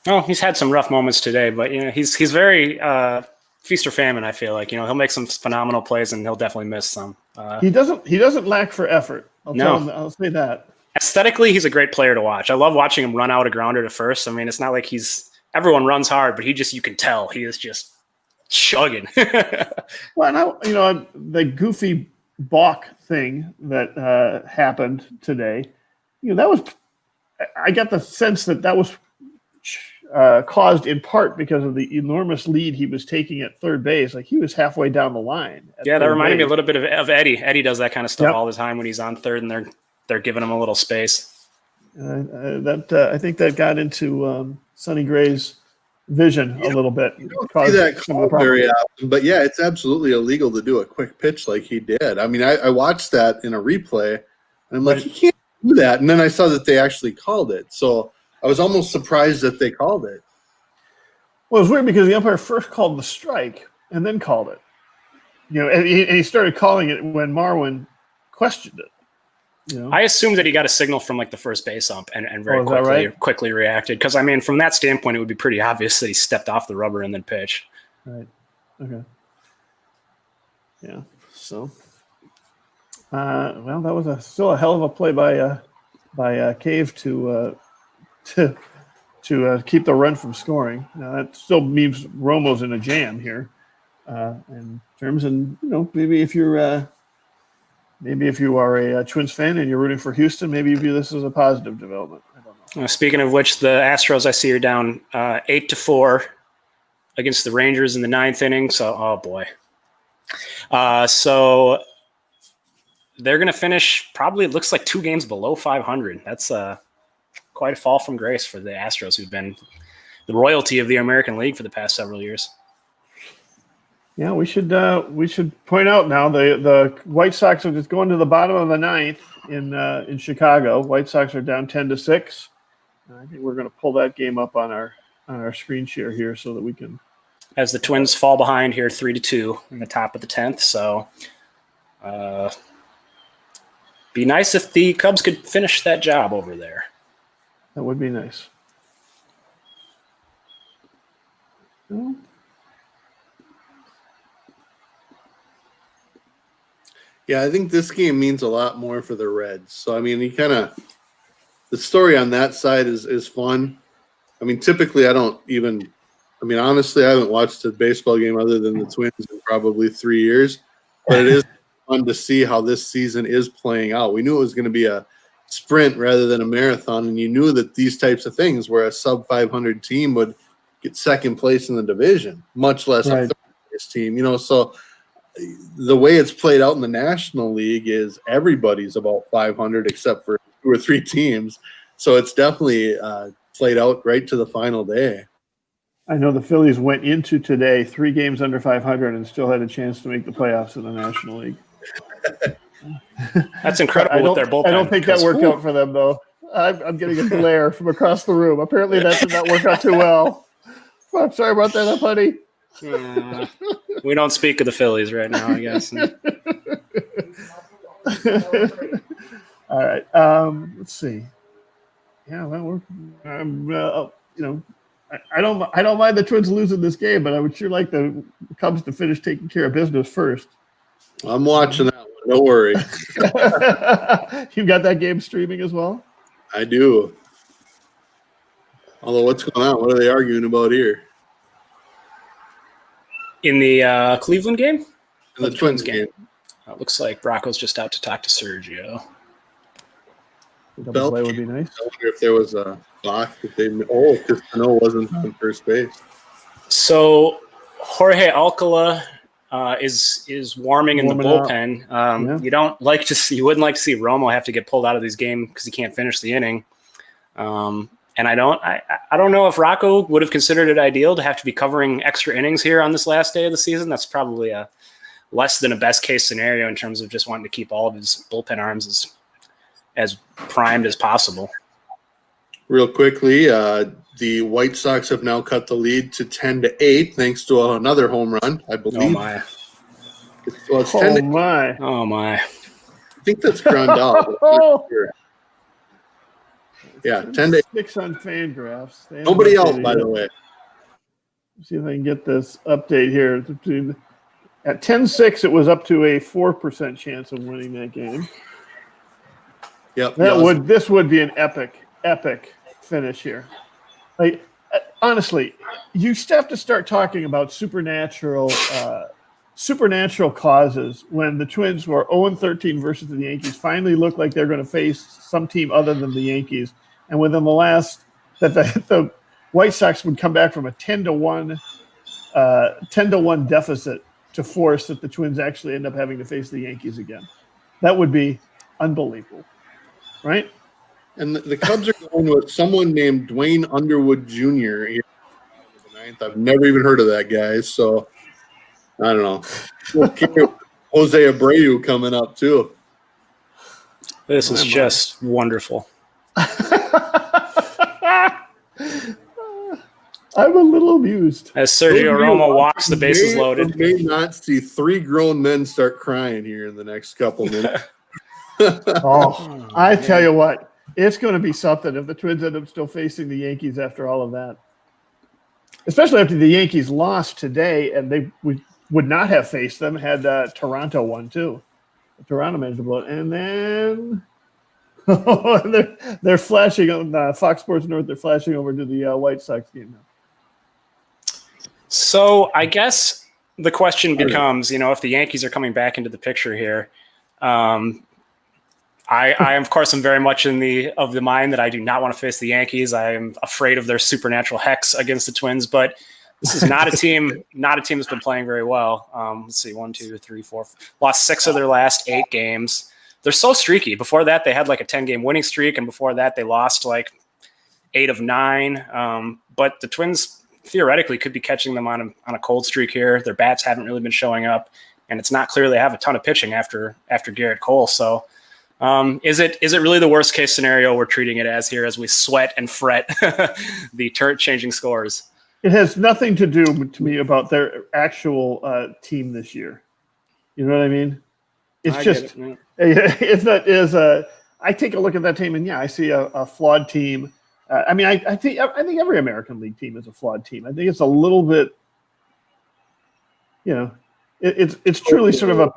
Oh, he's had some rough moments today, but he's very feast or famine. I feel like he'll make some phenomenal plays and he'll definitely miss some. He doesn't lack for effort. I'll say that. Aesthetically, he's a great player to watch. I love watching him run out a grounder to first. I mean, it's not like everyone runs hard, but you can tell he is just chugging. Well, the goofy balk thing that happened today, that was, I got the sense that was caused in part because of the enormous lead he was taking at third base. Like he was halfway down the line. Yeah, that reminded me a little bit of Eddie. Eddie does that kind of stuff all the time when he's on third and they're giving him a little space. I think that got into Sonny Gray's vision a little bit. You don't see that call very often, but yeah, it's absolutely illegal to do a quick pitch like he did. I mean, I watched that in a replay, and I'm like, he can't do that. And then I saw that they actually called it. So I was almost surprised that they called it. Well, it was weird because the umpire first called the strike and then called it. And he started calling it when Marwin questioned it. I assumed that he got a signal from like the first base ump and very quickly reacted. Because I mean, from that standpoint, it would be pretty obvious that he stepped off the rubber and then pitched. Right. Okay. Yeah. So, that was still a hell of a play by Cave to keep the run from scoring. Now that still means Romo's in a jam here, in terms, and maybe if you are a Twins fan and you're rooting for Houston, maybe you view this as a positive development. I don't know. Speaking of which, the Astros I see are down 8-4 against the Rangers in the 9th inning. So, oh boy. So they're going to finish probably, it looks like 2 games below 500. That's quite a fall from grace for the Astros, who've been the royalty of the American League for the past several years. Yeah, we should point out now the White Sox are just going to the bottom of the 9th in Chicago. White Sox are down 10-6. I think we're going to pull that game up on our screen share here so that we can. As the Twins fall behind here 3-2 in the top of the 10th. So, be nice if the Cubs could finish that job over there. That would be nice. Well, yeah, I think this game means a lot more for the Reds. So, I mean, the story on that side is fun. I mean, typically honestly, I haven't watched a baseball game other than the Twins in probably 3 years. But it is fun to see how this season is playing out. We knew it was going to be a sprint rather than a marathon, and you knew that these types of things where a sub-500 team would get second place in the division, much less a third place team. So the way it's played out in the National League is everybody's about 500 except for 2 or 3 teams. So it's definitely played out right to the final day. I know the Phillies went into today 3 games under 500 and still had a chance to make the playoffs in the National League. That's incredible with their bullpen. I don't think that worked out for them, though. I'm getting a glare from across the room. Apparently that did not work out too well. I'm sorry about that, buddy. We don't speak of the Phillies right now, I guess. All right. Let's see. Yeah, well, I don't mind the Twins losing this game, but I would sure like the Cubs to finish taking care of business first. I'm watching that one. Don't worry. You got that game streaming as well? I do. Although, what's going on? What are they arguing about here? In the Cleveland game? In the Twins game. It looks like Bracco's just out to talk to Sergio. Double play would be nice. I wonder if there was a block that they. Oh, because Cano wasn't on first base. So Jorge Alcala is warming in the bullpen. Yeah. You wouldn't like to see Romo have to get pulled out of these games because he can't finish the inning. And I don't know if Rocco would have considered it ideal to have to be covering extra innings here on this last day of the season. That's probably a less than a best case scenario in terms of just wanting to keep all of his bullpen arms as primed as possible. Real quickly, the White Sox have now cut the lead to 10-8 thanks to another home run, I believe. Oh my! It's 10 my! Oh my! I think that's Grandal. Oh. Yeah, 10-8. 6 on Fangraphs. Nobody else, by the way. See if I can get this update here. At 10-6, it was up to a 4% chance of winning that game. Yep. This would be an epic finish here. Like, honestly, you have to start talking about supernatural causes when the Twins were 0-13 versus the Yankees finally look like they're going to face some team other than the Yankees, and within the last the White Sox would come back from a 10-1 deficit to force that the Twins actually end up having to face the Yankees again. That would be unbelievable, right? And the Cubs are going with someone named Dwayne Underwood Jr. here in the 9th. I've never even heard of that guy, so I don't know. Jose Abreu coming up too. This is just wonderful. I'm a little amused. As Sergio Romo walks, the bases loaded. May not see 3 grown men start crying here in the next couple minutes. I tell you what, it's going to be something if the Twins end up still facing the Yankees after all of that. Especially after the Yankees lost today, and they would not have faced them had Toronto won too. Toronto managed to blow it, and then they're flashing on Fox Sports North. They're flashing over to the White Sox game now. So I guess the question becomes, if the Yankees are coming back into the picture here, I of course am very much of the mind that I do not want to face the Yankees. I am afraid of their supernatural hex against the Twins, but this is not a team that's been playing very well. Let's see, 1, 2, 3, 4, lost 6 of their last 8 games. They're so streaky. Before that, they had like a 10-game winning streak, and before that, they lost like 8 of 9. But the Twins theoretically could be catching them on a cold streak here. Their bats haven't really been showing up, and it's not clear they have a ton of pitching after Garrett Cole. So is it really the worst case scenario we're treating it as here as we sweat and fret the changing scores? It has nothing to do to me about their actual team this year. You know what I mean? It's it's not as I take a look at that team and I see a flawed team. I think every American League team is a flawed team. I think it's a little bit, it's truly sort of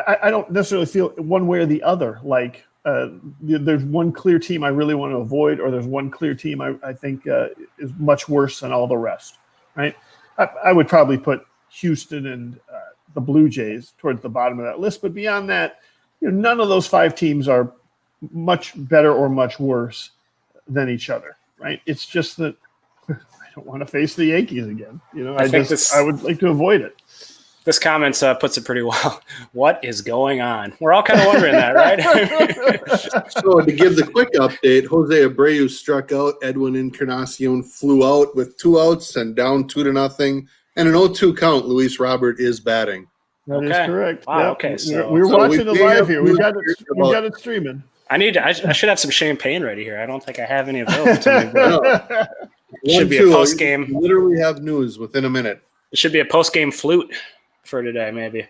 I don't necessarily feel one way or the other. Like there's one clear team I really want to avoid, or there's one clear team I think is much worse than all the rest. Right? I would probably put Houston and the Blue Jays towards the bottom of that list, but beyond that, none of those 5 teams are much better or much worse than each other. Right? It's just that I don't want to face the Yankees again. I would like to avoid it. This comment puts it pretty well. What is going on? We're all kind of wondering that, right? So to give the quick update, Jose Abreu struck out. Edwin Encarnacion flew out with 2 outs and down 2-0. And an 0-2 count. Luis Robert is batting. That is correct. Wow. Yep. Okay. We're watching it live here. We got about- it streaming. I should have some champagne ready here. I don't think I have any available to me. But it should be a 1-2. post game. You literally have news within a minute. It should be a post game flute for today, maybe.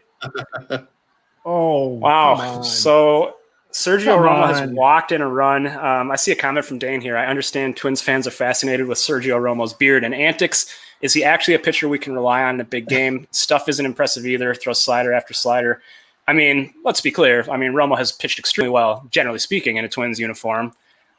Oh, wow. So Sergio Come Romo has on. walked in a run. I see a comment from Dane here. I understand Twins fans are fascinated with Sergio Romo's beard and antics. Is he actually a pitcher we can rely on in a big game? Stuff isn't impressive either. Throws slider after slider. I mean, let's be clear. I mean, Romo has pitched extremely well, generally speaking, in a Twins uniform.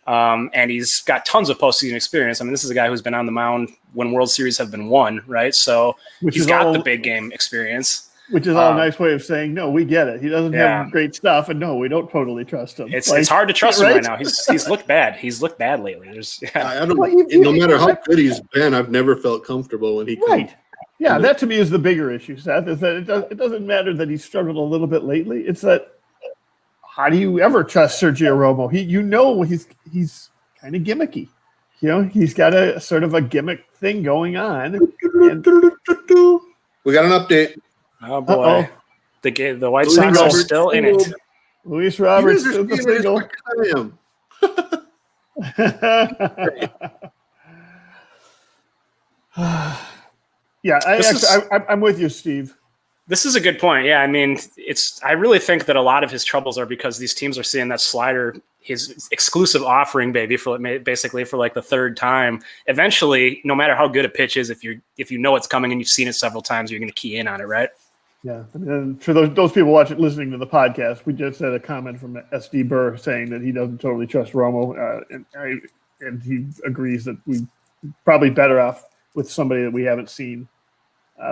And he's got tons of postseason experience. I mean, this is a guy who's been on the mound when World Series have been won, right? So he's got the big game experience. Which is all a nice way of saying, no, we get it. He doesn't have great stuff, and no, we don't totally trust him. It's hard to trust him right now. He's looked bad. He's looked bad lately. I don't. No matter how good he's been, I've never felt comfortable when he comes. Yeah, that to me is the bigger issue, Seth. Is that it doesn't matter that he's struggled a little bit lately. It's that how do you ever trust Sergio Romo? He's kind of gimmicky. He's got a sort of a gimmick thing going on. We have got an update. Oh boy, the White Sox are still in it. Luis Roberts still the single. Yeah, I'm with you, Steve. This is a good point. Yeah, I mean, I really think that a lot of his troubles are because these teams are seeing that slider, his exclusive offering, basically for like the third time. Eventually, no matter how good a pitch is, if you know it's coming and you've seen it several times, you're going to key in on it, right? Yeah, and for those people listening to the podcast, we just had a comment from SD Burr saying that he doesn't totally trust Romo, and he agrees that we probably better off with somebody that we haven't seen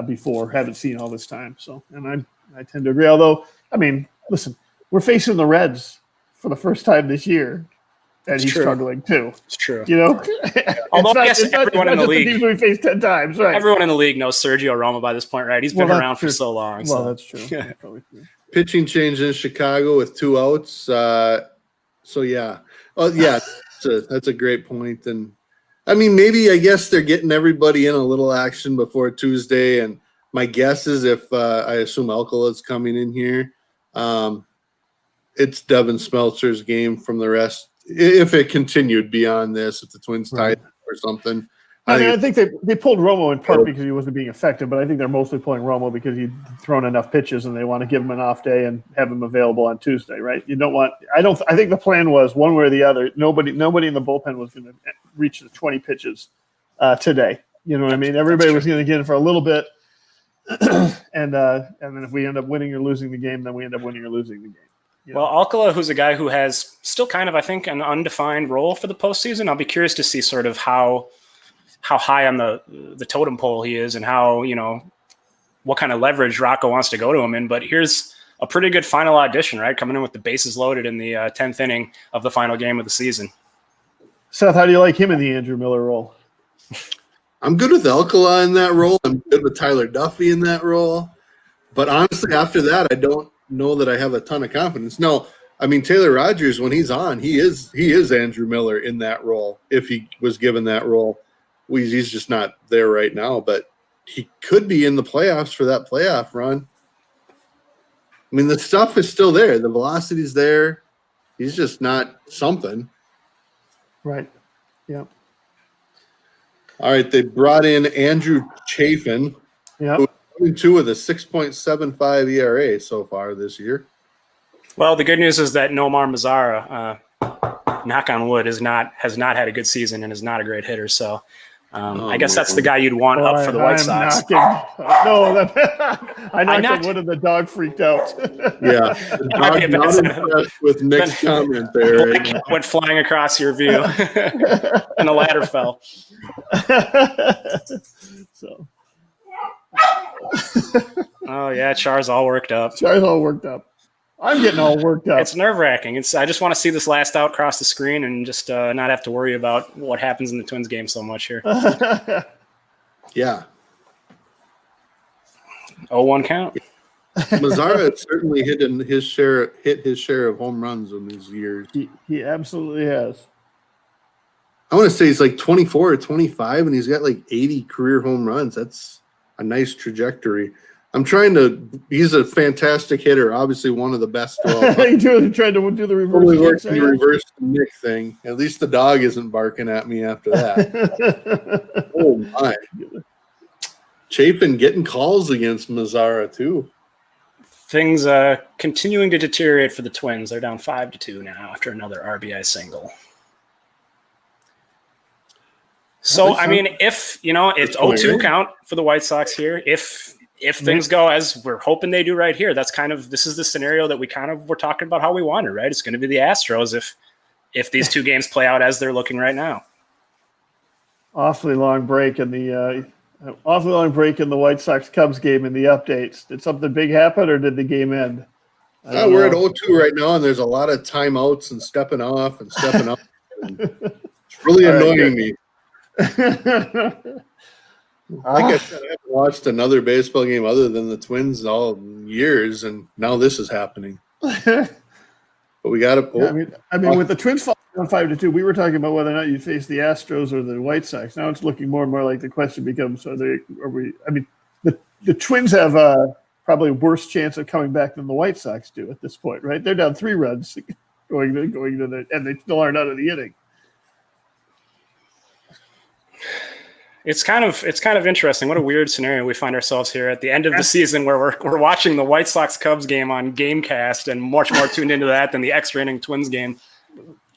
before, haven't seen all this time. So, and I tend to agree. Although, I mean, listen, we're facing the Reds for the first time this year, and he's struggling too. It's true. Although I guess everyone in the league, we faced 10 times, right? Everyone in the league knows Sergio Romo by this point, right? He's been around for so long. Well, that's true. That's probably true. Pitching change in Chicago with 2 outs. So yeah, that's a great point. And I mean, maybe I guess they're getting everybody in a little action before Tuesday. And my guess is if I assume Alcala's coming in here, it's Devin Smeltzer's game from the rest. If it continued beyond this, if the Twins tied or something. I think they pulled Romo in part because he wasn't being effective, but I think they're mostly pulling Romo because he'd thrown enough pitches and they want to give him an off day and have him available on Tuesday, right? I think the plan was one way or the other. Nobody in the bullpen was going to reach the 20 pitches today. You know what I mean? Everybody was going to get in for a little bit. and then if we end up winning or losing the game, then we end up winning or losing the game. Well, Alcala, who's a guy who has still kind of, I think, an undefined role for the postseason, I'll be curious to see sort of how high on the totem pole he is and how, what kind of leverage Rocco wants to go to him in. But here's a pretty good final audition, right? Coming in with the bases loaded in the 10th inning of the final game of the season. Seth, how do you like him in the Andrew Miller role? I'm good with Alcala in that role. I'm good with Tyler Duffy in that role. But honestly, after that, I don't know that I have a ton of confidence. No, I mean, Taylor Rogers, when he's on, he is Andrew Miller in that role. If he was given that role, he's just not there right now, but he could be in the playoffs for that playoff run. I mean, the stuff is still there. The velocity's there. He's just not something. Right. Yeah. All right. They brought in Andrew Chafin. Yeah. Two with a 6.75 ERA so far this year. Well, the good news is that Nomar Mazara, knock on wood, has not had a good season and is not a great hitter. So I guess that's the guy you'd want up for the White Sox. I knocked on wood and the dog freaked out. Yeah, the dog not impressed with Nick's comment there. Went flying across your view, and a ladder fell. So. Oh yeah, Char's all worked up. I'm getting all worked up. It's nerve-wracking. I just want to see this last out cross the screen and just not have to worry about what happens in the Twins game so much here. Yeah. 0-1 count. Mazzara has certainly hit his share of home runs in these years. He absolutely has. I want to say he's like 24 or 25, and he's got like 80 career home runs. That's a nice trajectory. He's a fantastic hitter, obviously one of the best. Trying to do the reverse Nick thing. At least the dog isn't barking at me after that. Oh my. Chapin getting calls against Mazzara too. Things continuing to deteriorate for the Twins. They're down 5-2 now after another RBI single. So, I mean, if, it's 0-2 count for the White Sox here, if things go as we're hoping they do right here, this is the scenario that we kind of were talking about how we wanted, right? It's going to be the Astros if these two games play out as they're looking right now. Awfully long break in the White Sox Cubs game in the updates. Did something big happen, or did the game end? We're at 0-2 right now, and there's a lot of timeouts and stepping off and stepping up. It's really annoying me. Like I said, I haven't watched another baseball game other than the Twins all years, and now this is happening. But we got to. I mean, with the Twins falling down 5-2, we were talking about whether or not you face the Astros or the White Sox. Now it's looking more and more like the question becomes: the Twins have probably a worse chance of coming back than the White Sox do at this point, right? They're down 3 runs going to the, and they still aren't out of the inning. It's kind of interesting. What a weird scenario we find ourselves here at the end of the season, where we're watching the White Sox Cubs game on Gamecast and much more tuned into that than the extra inning Twins game.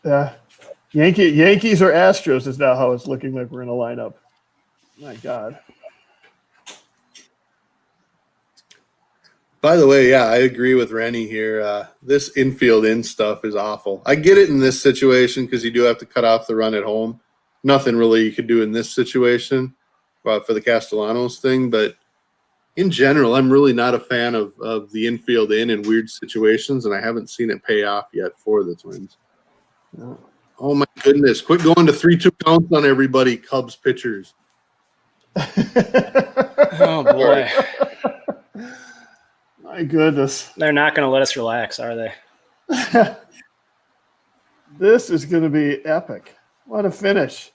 Yankees or Astros is now how it's looking like we're in a lineup. My God. By the way, I agree with Rennie here. This infield in stuff is awful. I get it in this situation because you do have to cut off the run at home. Nothing really you could do in this situation for the Castellanos thing. But in general, I'm really not a fan of the infield in weird situations, and I haven't seen it pay off yet for the Twins. Oh, my goodness. Quit going to 3-2 counts on everybody, Cubs pitchers. Oh, boy. My goodness. They're not going to let us relax, are they? This is going to be epic. What a finish.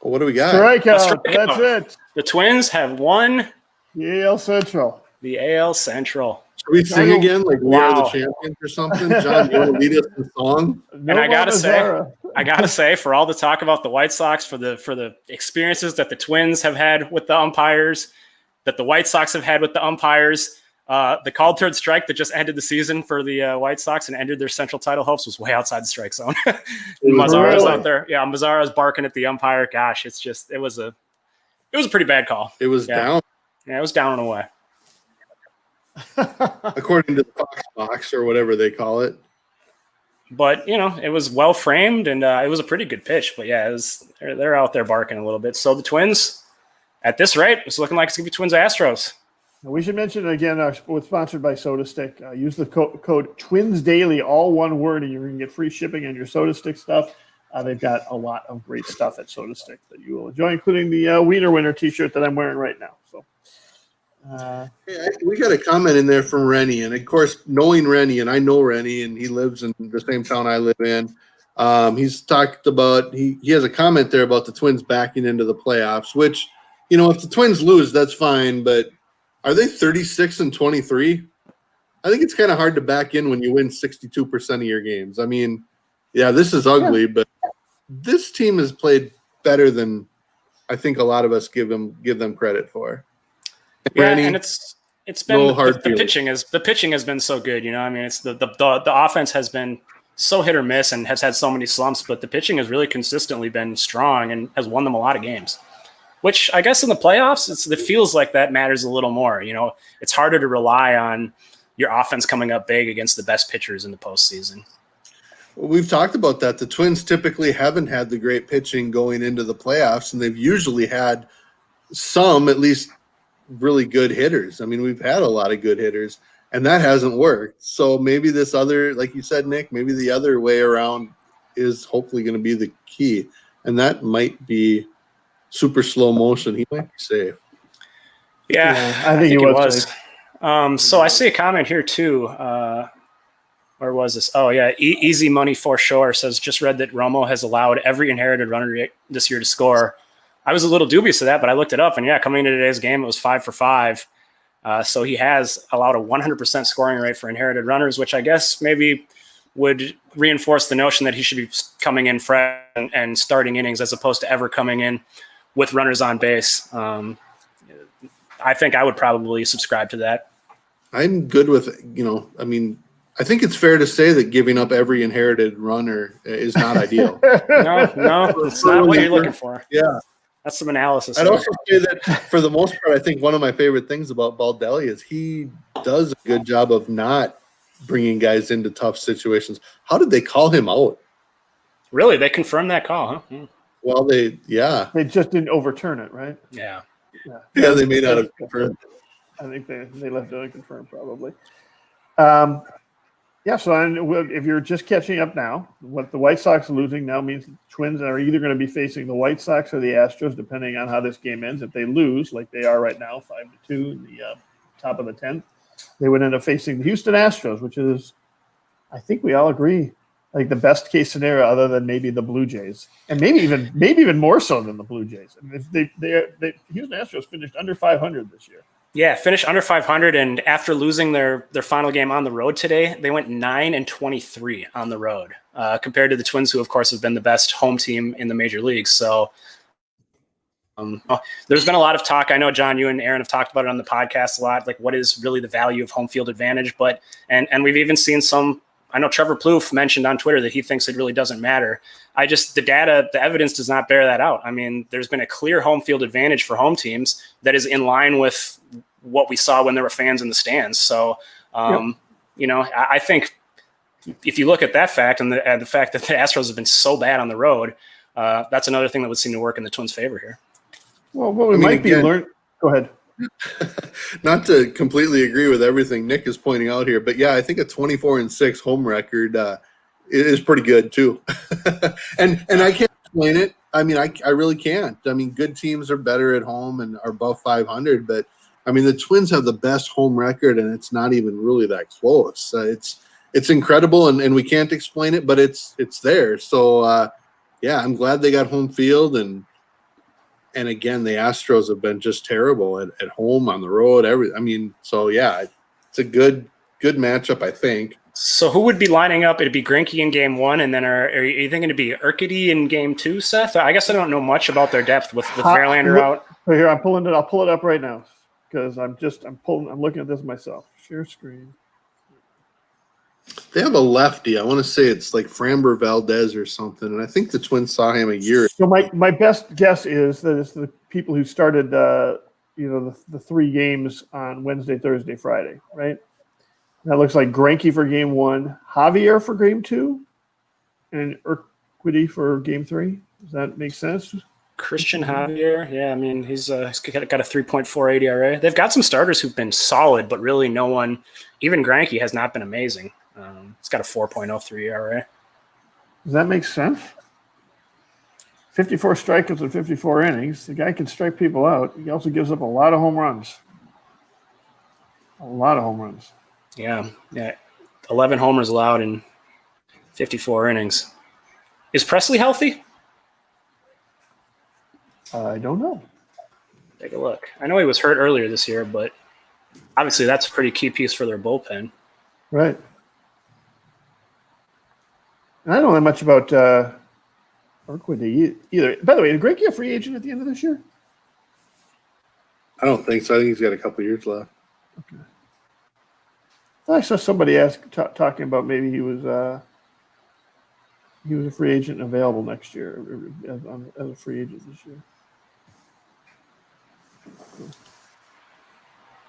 Well, what do we got? Strikeout. That's it. The Twins have won the AL Central. The AL Central. Should we sing again like we are the champions or something? John, you want to lead us in song? And I gotta say, for all the talk about the White Sox, for the experiences that the Twins have had with the umpires, that the White Sox have had with the umpires, the called third strike that just ended the season for the White Sox and ended their Central title hopes was way outside the strike zone. Mazzara's out there. Yeah, Mazzara's barking at the umpire. Gosh, it was a pretty bad call. It was down. Yeah, it was down and away. According to the Fox box or whatever they call it. But, it was well framed and it was a pretty good pitch. But yeah, they're out there barking a little bit. So the Twins, at this rate, it's looking like it's going to be Twins Astros. We should mention again, we're sponsored by Soda Stick. Use the code TwinsDaily, all one word, and you're going to get free shipping on your Soda Stick stuff. They've got a lot of great stuff at Soda Stick that you will enjoy, including the Wiener Winner T-shirt that I'm wearing right now. So, we got a comment in there from Rennie, and of course, knowing Rennie, and I know Rennie, and he lives in the same town I live in. He's talked about he has a comment there about the Twins backing into the playoffs. Which, if the Twins lose, that's fine, but are they 36-23? I think it's kind of hard to back in when you win 62% of your games. I mean, yeah, this is ugly, but this team has played better than I think a lot of us give them credit for. Yeah, Randy, and it's been no hard the pitching has been so good. I mean, it's the offense has been so hit or miss and has had so many slumps, but the pitching has really consistently been strong and has won them a lot of games. Which I guess in the playoffs, it feels like that matters a little more. It's harder to rely on your offense coming up big against the best pitchers in the postseason. Well, we've talked about that. The Twins typically haven't had the great pitching going into the playoffs, and they've usually had some, at least, really good hitters. I mean, we've had a lot of good hitters, and that hasn't worked. So maybe this other, like you said, Nick, maybe the other way around is hopefully going to be the key, and that might be super slow motion. He might be safe. Yeah, I think it he was. safe. So I see a comment here too. Where was this? Oh yeah, Easy Money for Sure says, just read that Romo has allowed every inherited runner this year to score. I was a little dubious of that, but I looked it up, and yeah, coming into today's game, it was 5 for 5. So he has allowed a 100% scoring rate for inherited runners, which I guess maybe would reinforce the notion that he should be coming in fresh and starting innings as opposed to ever coming in with runners on base. I think I would probably subscribe to that. I'm good with, I think it's fair to say that giving up every inherited runner is not ideal. No, it's not what you're looking for. Yeah. That's some analysis. I'd also say that for the most part, I think one of my favorite things about Baldelli is he does a good job of not bringing guys into tough situations. How did they call him out? Really? They confirmed that call, huh? Well, they just didn't overturn it, right? Yeah, they may not have confirmed it. I think they left it unconfirmed, probably. So if you're just catching up now, what the White Sox are losing now means the Twins are either going to be facing the White Sox or the Astros, depending on how this game ends. If they lose, like they are right now, 5-2 in the top of the 10th, they would end up facing the Houston Astros, which is, I think we all agree, like the best case scenario, other than maybe the Blue Jays, and maybe even more so than the Blue Jays. I mean, if the Houston Astros finished under 500 this year. Yeah, finished under 500, and after losing their final game on the road today, they went 9-23 on the road, compared to the Twins, who of course have been the best home team in the major leagues. So there's been a lot of talk. I know, John, you and Aaron have talked about it on the podcast a lot, like what is really the value of home field advantage. But and we've even seen some. I know Trevor Plouffe mentioned on Twitter that he thinks it really doesn't matter. The evidence does not bear that out. I mean, there's been a clear home field advantage for home teams that is in line with what we saw when there were fans in the stands. So, I think if you look at that fact and the fact that the Astros have been so bad on the road, that's another thing that would seem to work in the Twins' favor here. Well, what we might be learning. Go ahead. Not to completely agree with everything Nick is pointing out here, but yeah, I think a 24-6 home record is pretty good too. and I can't explain it. I mean, I really can't. I mean, good teams are better at home and are above 500, but I mean, the Twins have the best home record, and it's not even really that close. It's incredible, and we can't explain it, but it's there. So I'm glad they got home field, and again, the Astros have been just terrible at home, on the road, it's a good matchup, I think. So who would be lining up? It'd be Greinke in game 1, and then are you thinking it'd be Urquidy in game 2, Seth? I guess I don't know much about their depth with Verlander out. Right here, I'll pull it up right now because I'm looking at this myself. Share screen. They have a lefty. I want to say it's like Framber Valdez or something, and I think the Twins saw him a year. So my best guess is that it's the people who started the 3 games on Wednesday, Thursday, Friday, right? That looks like Greinke for game 1, Javier for game 2, and Urquidy for game 3. Does that make sense? Christian Javier, yeah, I mean he's got a 3.48 ERA. They've got some starters who've been solid, but really no one, even Greinke, has not been amazing. It's got a 4.03 ERA. Does that make sense? 54 strikeouts in 54 innings. The guy can strike people out. He also gives up a lot of home runs. Yeah. 11 homers allowed in 54 innings. Is Presley healthy? I don't know. Take a look. I know he was hurt earlier this year, but obviously that's a pretty key piece for their bullpen. Right. And I don't know much about Urquidy either. By the way, is Greinke a free agent at the end of this year? I don't think so. I think he's got a couple years left. Okay. I saw somebody talking about maybe he was a free agent and available next year as a free agent this year. I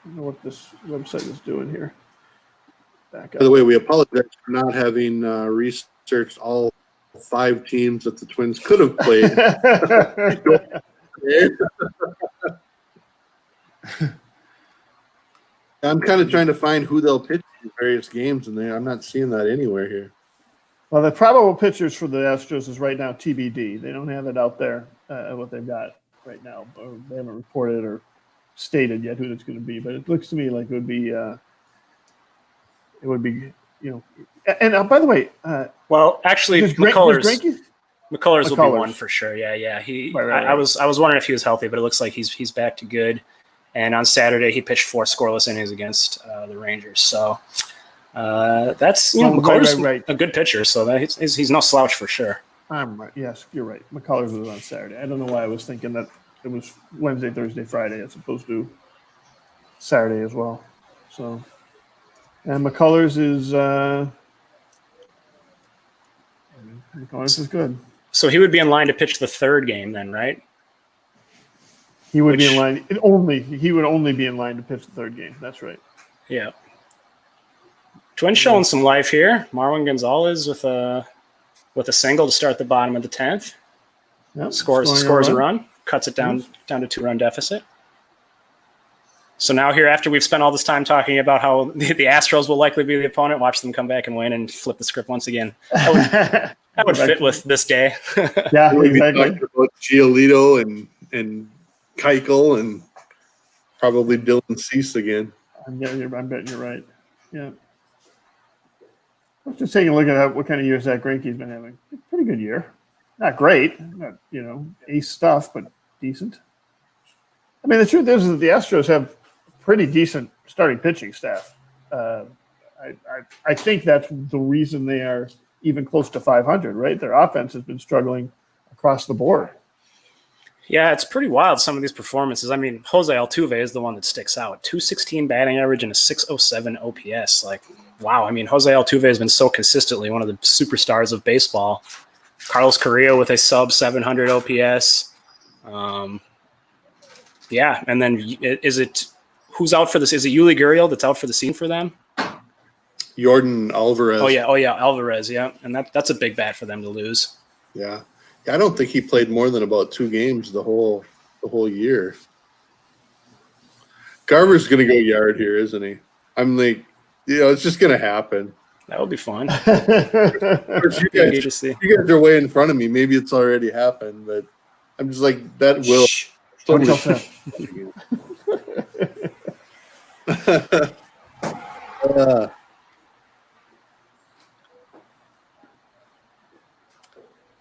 don't know what this website is doing here. Back up. By the way, we apologize for not having researched all 5 teams that the Twins could have played. I'm kind of trying to find who they'll pitch in various games, and I'm not seeing that anywhere here. Well, the probable pitchers for the Astros is right now TBD. They don't have it out there what they've got right now. Or they haven't reported or stated yet who it's going to be, but it looks to me like it would be, And by the way, well, actually, McCullers will be one for sure. Yeah. Right. I was wondering if he was healthy, but it looks like he's back to good. And on Saturday, he pitched 4 scoreless innings against the Rangers. So that's McCullers a good pitcher. So he's no slouch for sure. I'm right. Yes, you're right. McCullers was on Saturday. I don't know why I was thinking that it was Wednesday, Thursday, Friday as opposed to Saturday as well. So, and McCullers is good. So he would be in line to pitch the 3rd game then, right? He would be in line. He would only be in line to pitch the 3rd game. That's right. Yeah. Twins showing some life here. Marwin Gonzalez with a single to start the bottom of the 10th. Yep. Scores a run, cuts it down to 2-run deficit. So now here, after we've spent all this time talking about how the Astros will likely be the opponent, watch them come back and win and flip the script once again. That would fit with this day. Yeah, exactly. About Giolito and Keuchel and probably Dylan Cease again. I'm betting you're right. Yeah. Let's just take a look at what kind of years that Greinke's been having. Pretty good year. Not great. Not, ace stuff, but decent. I mean, the truth is that the Astros have pretty decent starting pitching staff. I think that's the reason they are even close to 500, right? Their offense has been struggling across the board. Yeah, it's pretty wild, some of these performances. I mean, Jose Altuve is the one that sticks out. 216 batting average and a 607 OPS. Like, wow. I mean, Jose Altuve has been so consistently one of the superstars of baseball. Carlos Correa with a sub 700 OPS. Yeah, and then who's out for this? Is it Yuli Gurriel that's out for the season for them? Jordan Alvarez. Oh yeah, Alvarez, yeah. And that's a big bat for them to lose. Yeah. I don't think he played more than about 2 games the whole year. Garver's going to go yard here, isn't he? I'm like, it's just going to happen. That would be fun. You guys are way in front of me. Maybe it's already happened, but I'm just like, that will.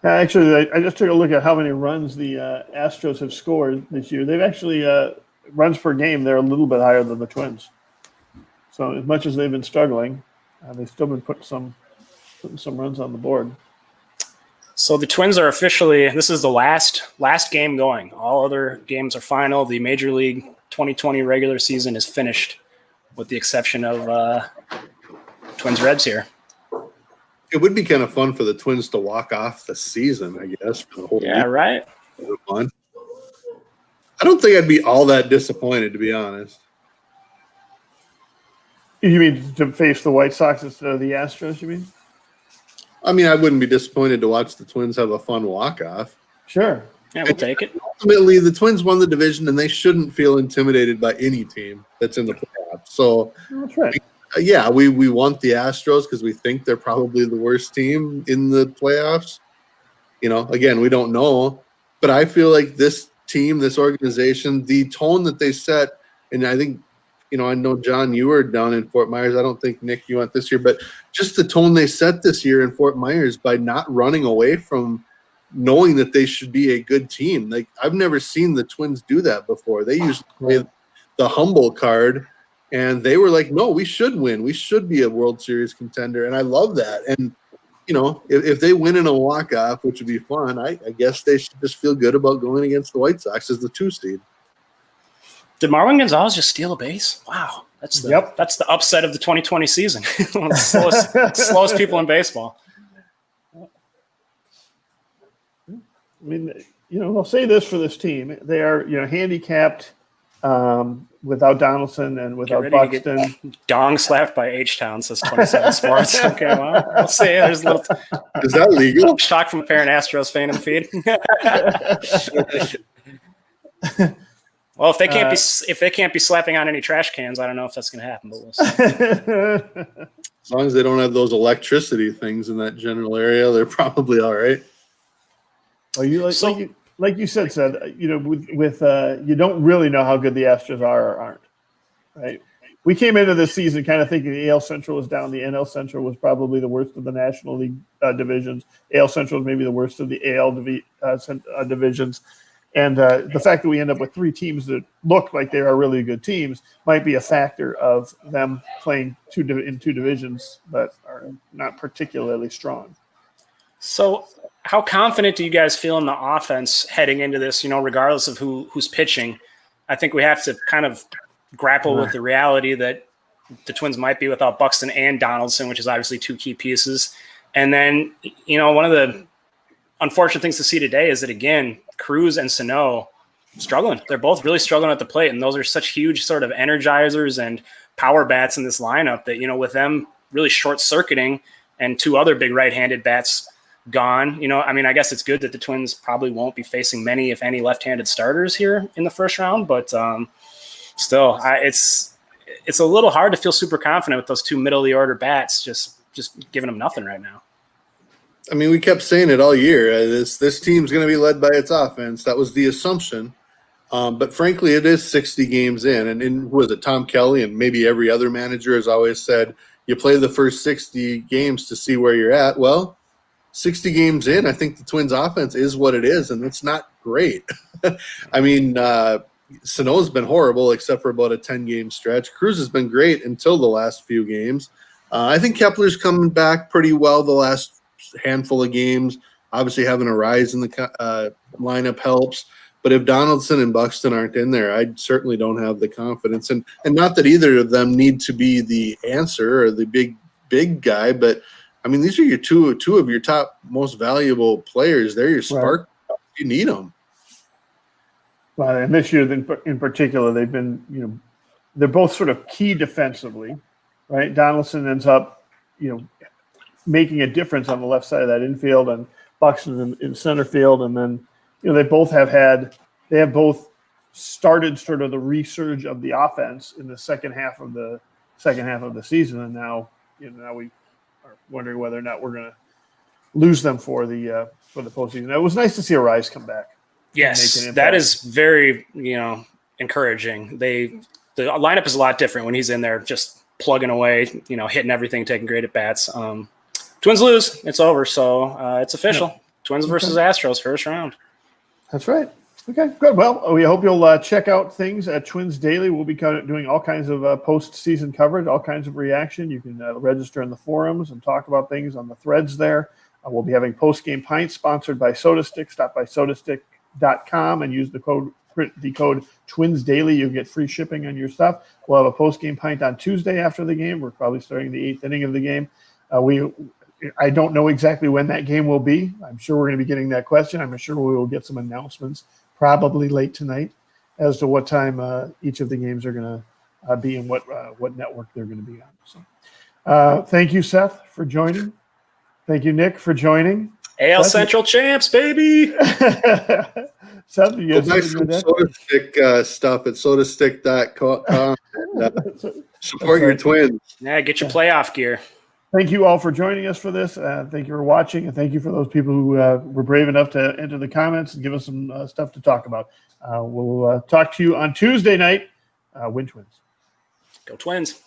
Actually, I just took a look at how many runs the Astros have scored this year. They've actually, runs per game, they're a little bit higher than the Twins. So as much as they've been struggling, they've still been putting some runs on the board. So the Twins are officially, this is the last game going. All other games are final. The Major League 2020 regular season is finished with the exception of Twins-Reds here. It would be kind of fun for the Twins to walk off the season, I guess. For the whole week. Right. Fun. I don't think I'd be all that disappointed, to be honest. You mean to face the White Sox instead of the Astros, you mean? I mean, I wouldn't be disappointed to watch the Twins have a fun walk-off. Sure. Yeah, we'll take it. Ultimately, the Twins won the division, and they shouldn't feel intimidated by any team that's in the playoffs. So, that's right. Yeah, we want the Astros because we think they're probably the worst team in the playoffs. Again, we don't know. But I feel like this team, this organization, the tone that they set, and I think, I know, John, you were down in Fort Myers. I don't think, Nick, you went this year. But just the tone they set this year in Fort Myers by not running away from knowing that they should be a good team. Like, I've never seen the Twins do that before. They usually play the humble card. And they were like, no, we should win. We should be a World Series contender. And I love that. And, if they win in a walk-off, which would be fun, I guess they should just feel good about going against the White Sox as the 2 seed. Did Marwin Gonzalez just steal a base? Wow. That's the upset of the 2020 season. One of the slowest people in baseball. I mean, I'll say this for this team. They are, handicapped without Donaldson and without Buxton. Dong slapped by H-Town, says 27 Sports. Okay, well, we'll see. There's a little. Is that legal? Shock from a parent Astros fan in the feed. Well, if they can't be slapping on any trash cans, I don't know if that's going to happen, but we'll see. As long as they don't have those electricity things in that general area, they're probably all right. Oh, you like you said, with you don't really know how good the Astros are or aren't, right? We came into this season kind of thinking the AL Central was down. The NL Central was probably the worst of the National League divisions. AL Central was maybe the worst of the AL divisions. And the fact that we end up with 3 teams that look like they are really good teams might be a factor of them playing in 2 divisions that are not particularly strong. So how confident do you guys feel in the offense heading into this, regardless of who's pitching? I think we have to kind of grapple with the reality that the Twins might be without Buxton and Donaldson, which is obviously 2 key pieces. And then, one of the unfortunate things to see today is that, again, Cruz and Sano struggling. They're both really struggling at the plate, and those are such huge sort of energizers and power bats in this lineup that, with them really short-circuiting and 2 other big right-handed bats gone, I guess it's good that the Twins probably won't be facing many, if any, left-handed starters here in the first round, but still, it's a little hard to feel super confident with those 2 middle-of-the-order bats just giving them nothing right now. I mean, we kept saying it all year. This team's going to be led by its offense. That was the assumption. But frankly, it is 60 games in. And who was it? Tom Kelly and maybe every other manager has always said, you play the first 60 games to see where you're at. Well, 60 games in, I think the Twins' offense is what it is, and it's not great. I mean, Sano's been horrible except for about a 10-game stretch. Cruz has been great until the last few games. I think Kepler's coming back pretty well the last handful of games. Obviously, having a rise in the lineup helps. But if Donaldson and Buxton aren't in there, I certainly don't have the confidence. And not that either of them need to be the answer or the big guy, but I mean, these are your two of your top most valuable players. They're your spark. Right. You need them. Well, and this year in particular, they've been, they're both sort of key defensively, right? Donaldson ends up, making a difference on the left side of that infield, and Buxton in center field. And then, they have both started sort of the resurge of the offense in the second half of the season. And now, now we are wondering whether or not we're going to lose them for the postseason. It was nice to see Arise come back. Yes, that is very, encouraging. The lineup is a lot different when he's in there, just plugging away, hitting everything, taking great at bats. Twins lose, it's over. So it's official. Yeah. Twins versus Astros, first round. That's right. Okay, good. Well, we hope you'll check out things at Twins Daily. We'll be doing all kinds of post-season coverage, all kinds of reaction. You can register in the forums and talk about things on the threads there. We'll be having Postgame Pint sponsored by SodaStick. Stop by sodastick.com and use the code Twins Daily. You'll get free shipping on your stuff. We'll have a Postgame Pint on Tuesday after the game. We're probably starting the 8th inning of the game. I don't know exactly when that game will be. I'm sure we're going to be getting that question. I'm sure we will get some announcements probably late tonight as to what time each of the games are going to be and what network they're going to be on. So, thank you, Seth, for joining. Thank you, Nick, for joining. AL Central champs, baby. Seth, you guys some SodaStick stuff at sodastick.com. Support your Twins. Yeah, get your playoff gear. Thank you all for joining us for this. Thank you for watching, and thank you for those people who were brave enough to enter the comments and give us some stuff to talk about. We'll talk to you on Tuesday night. Win Twins. Go Twins.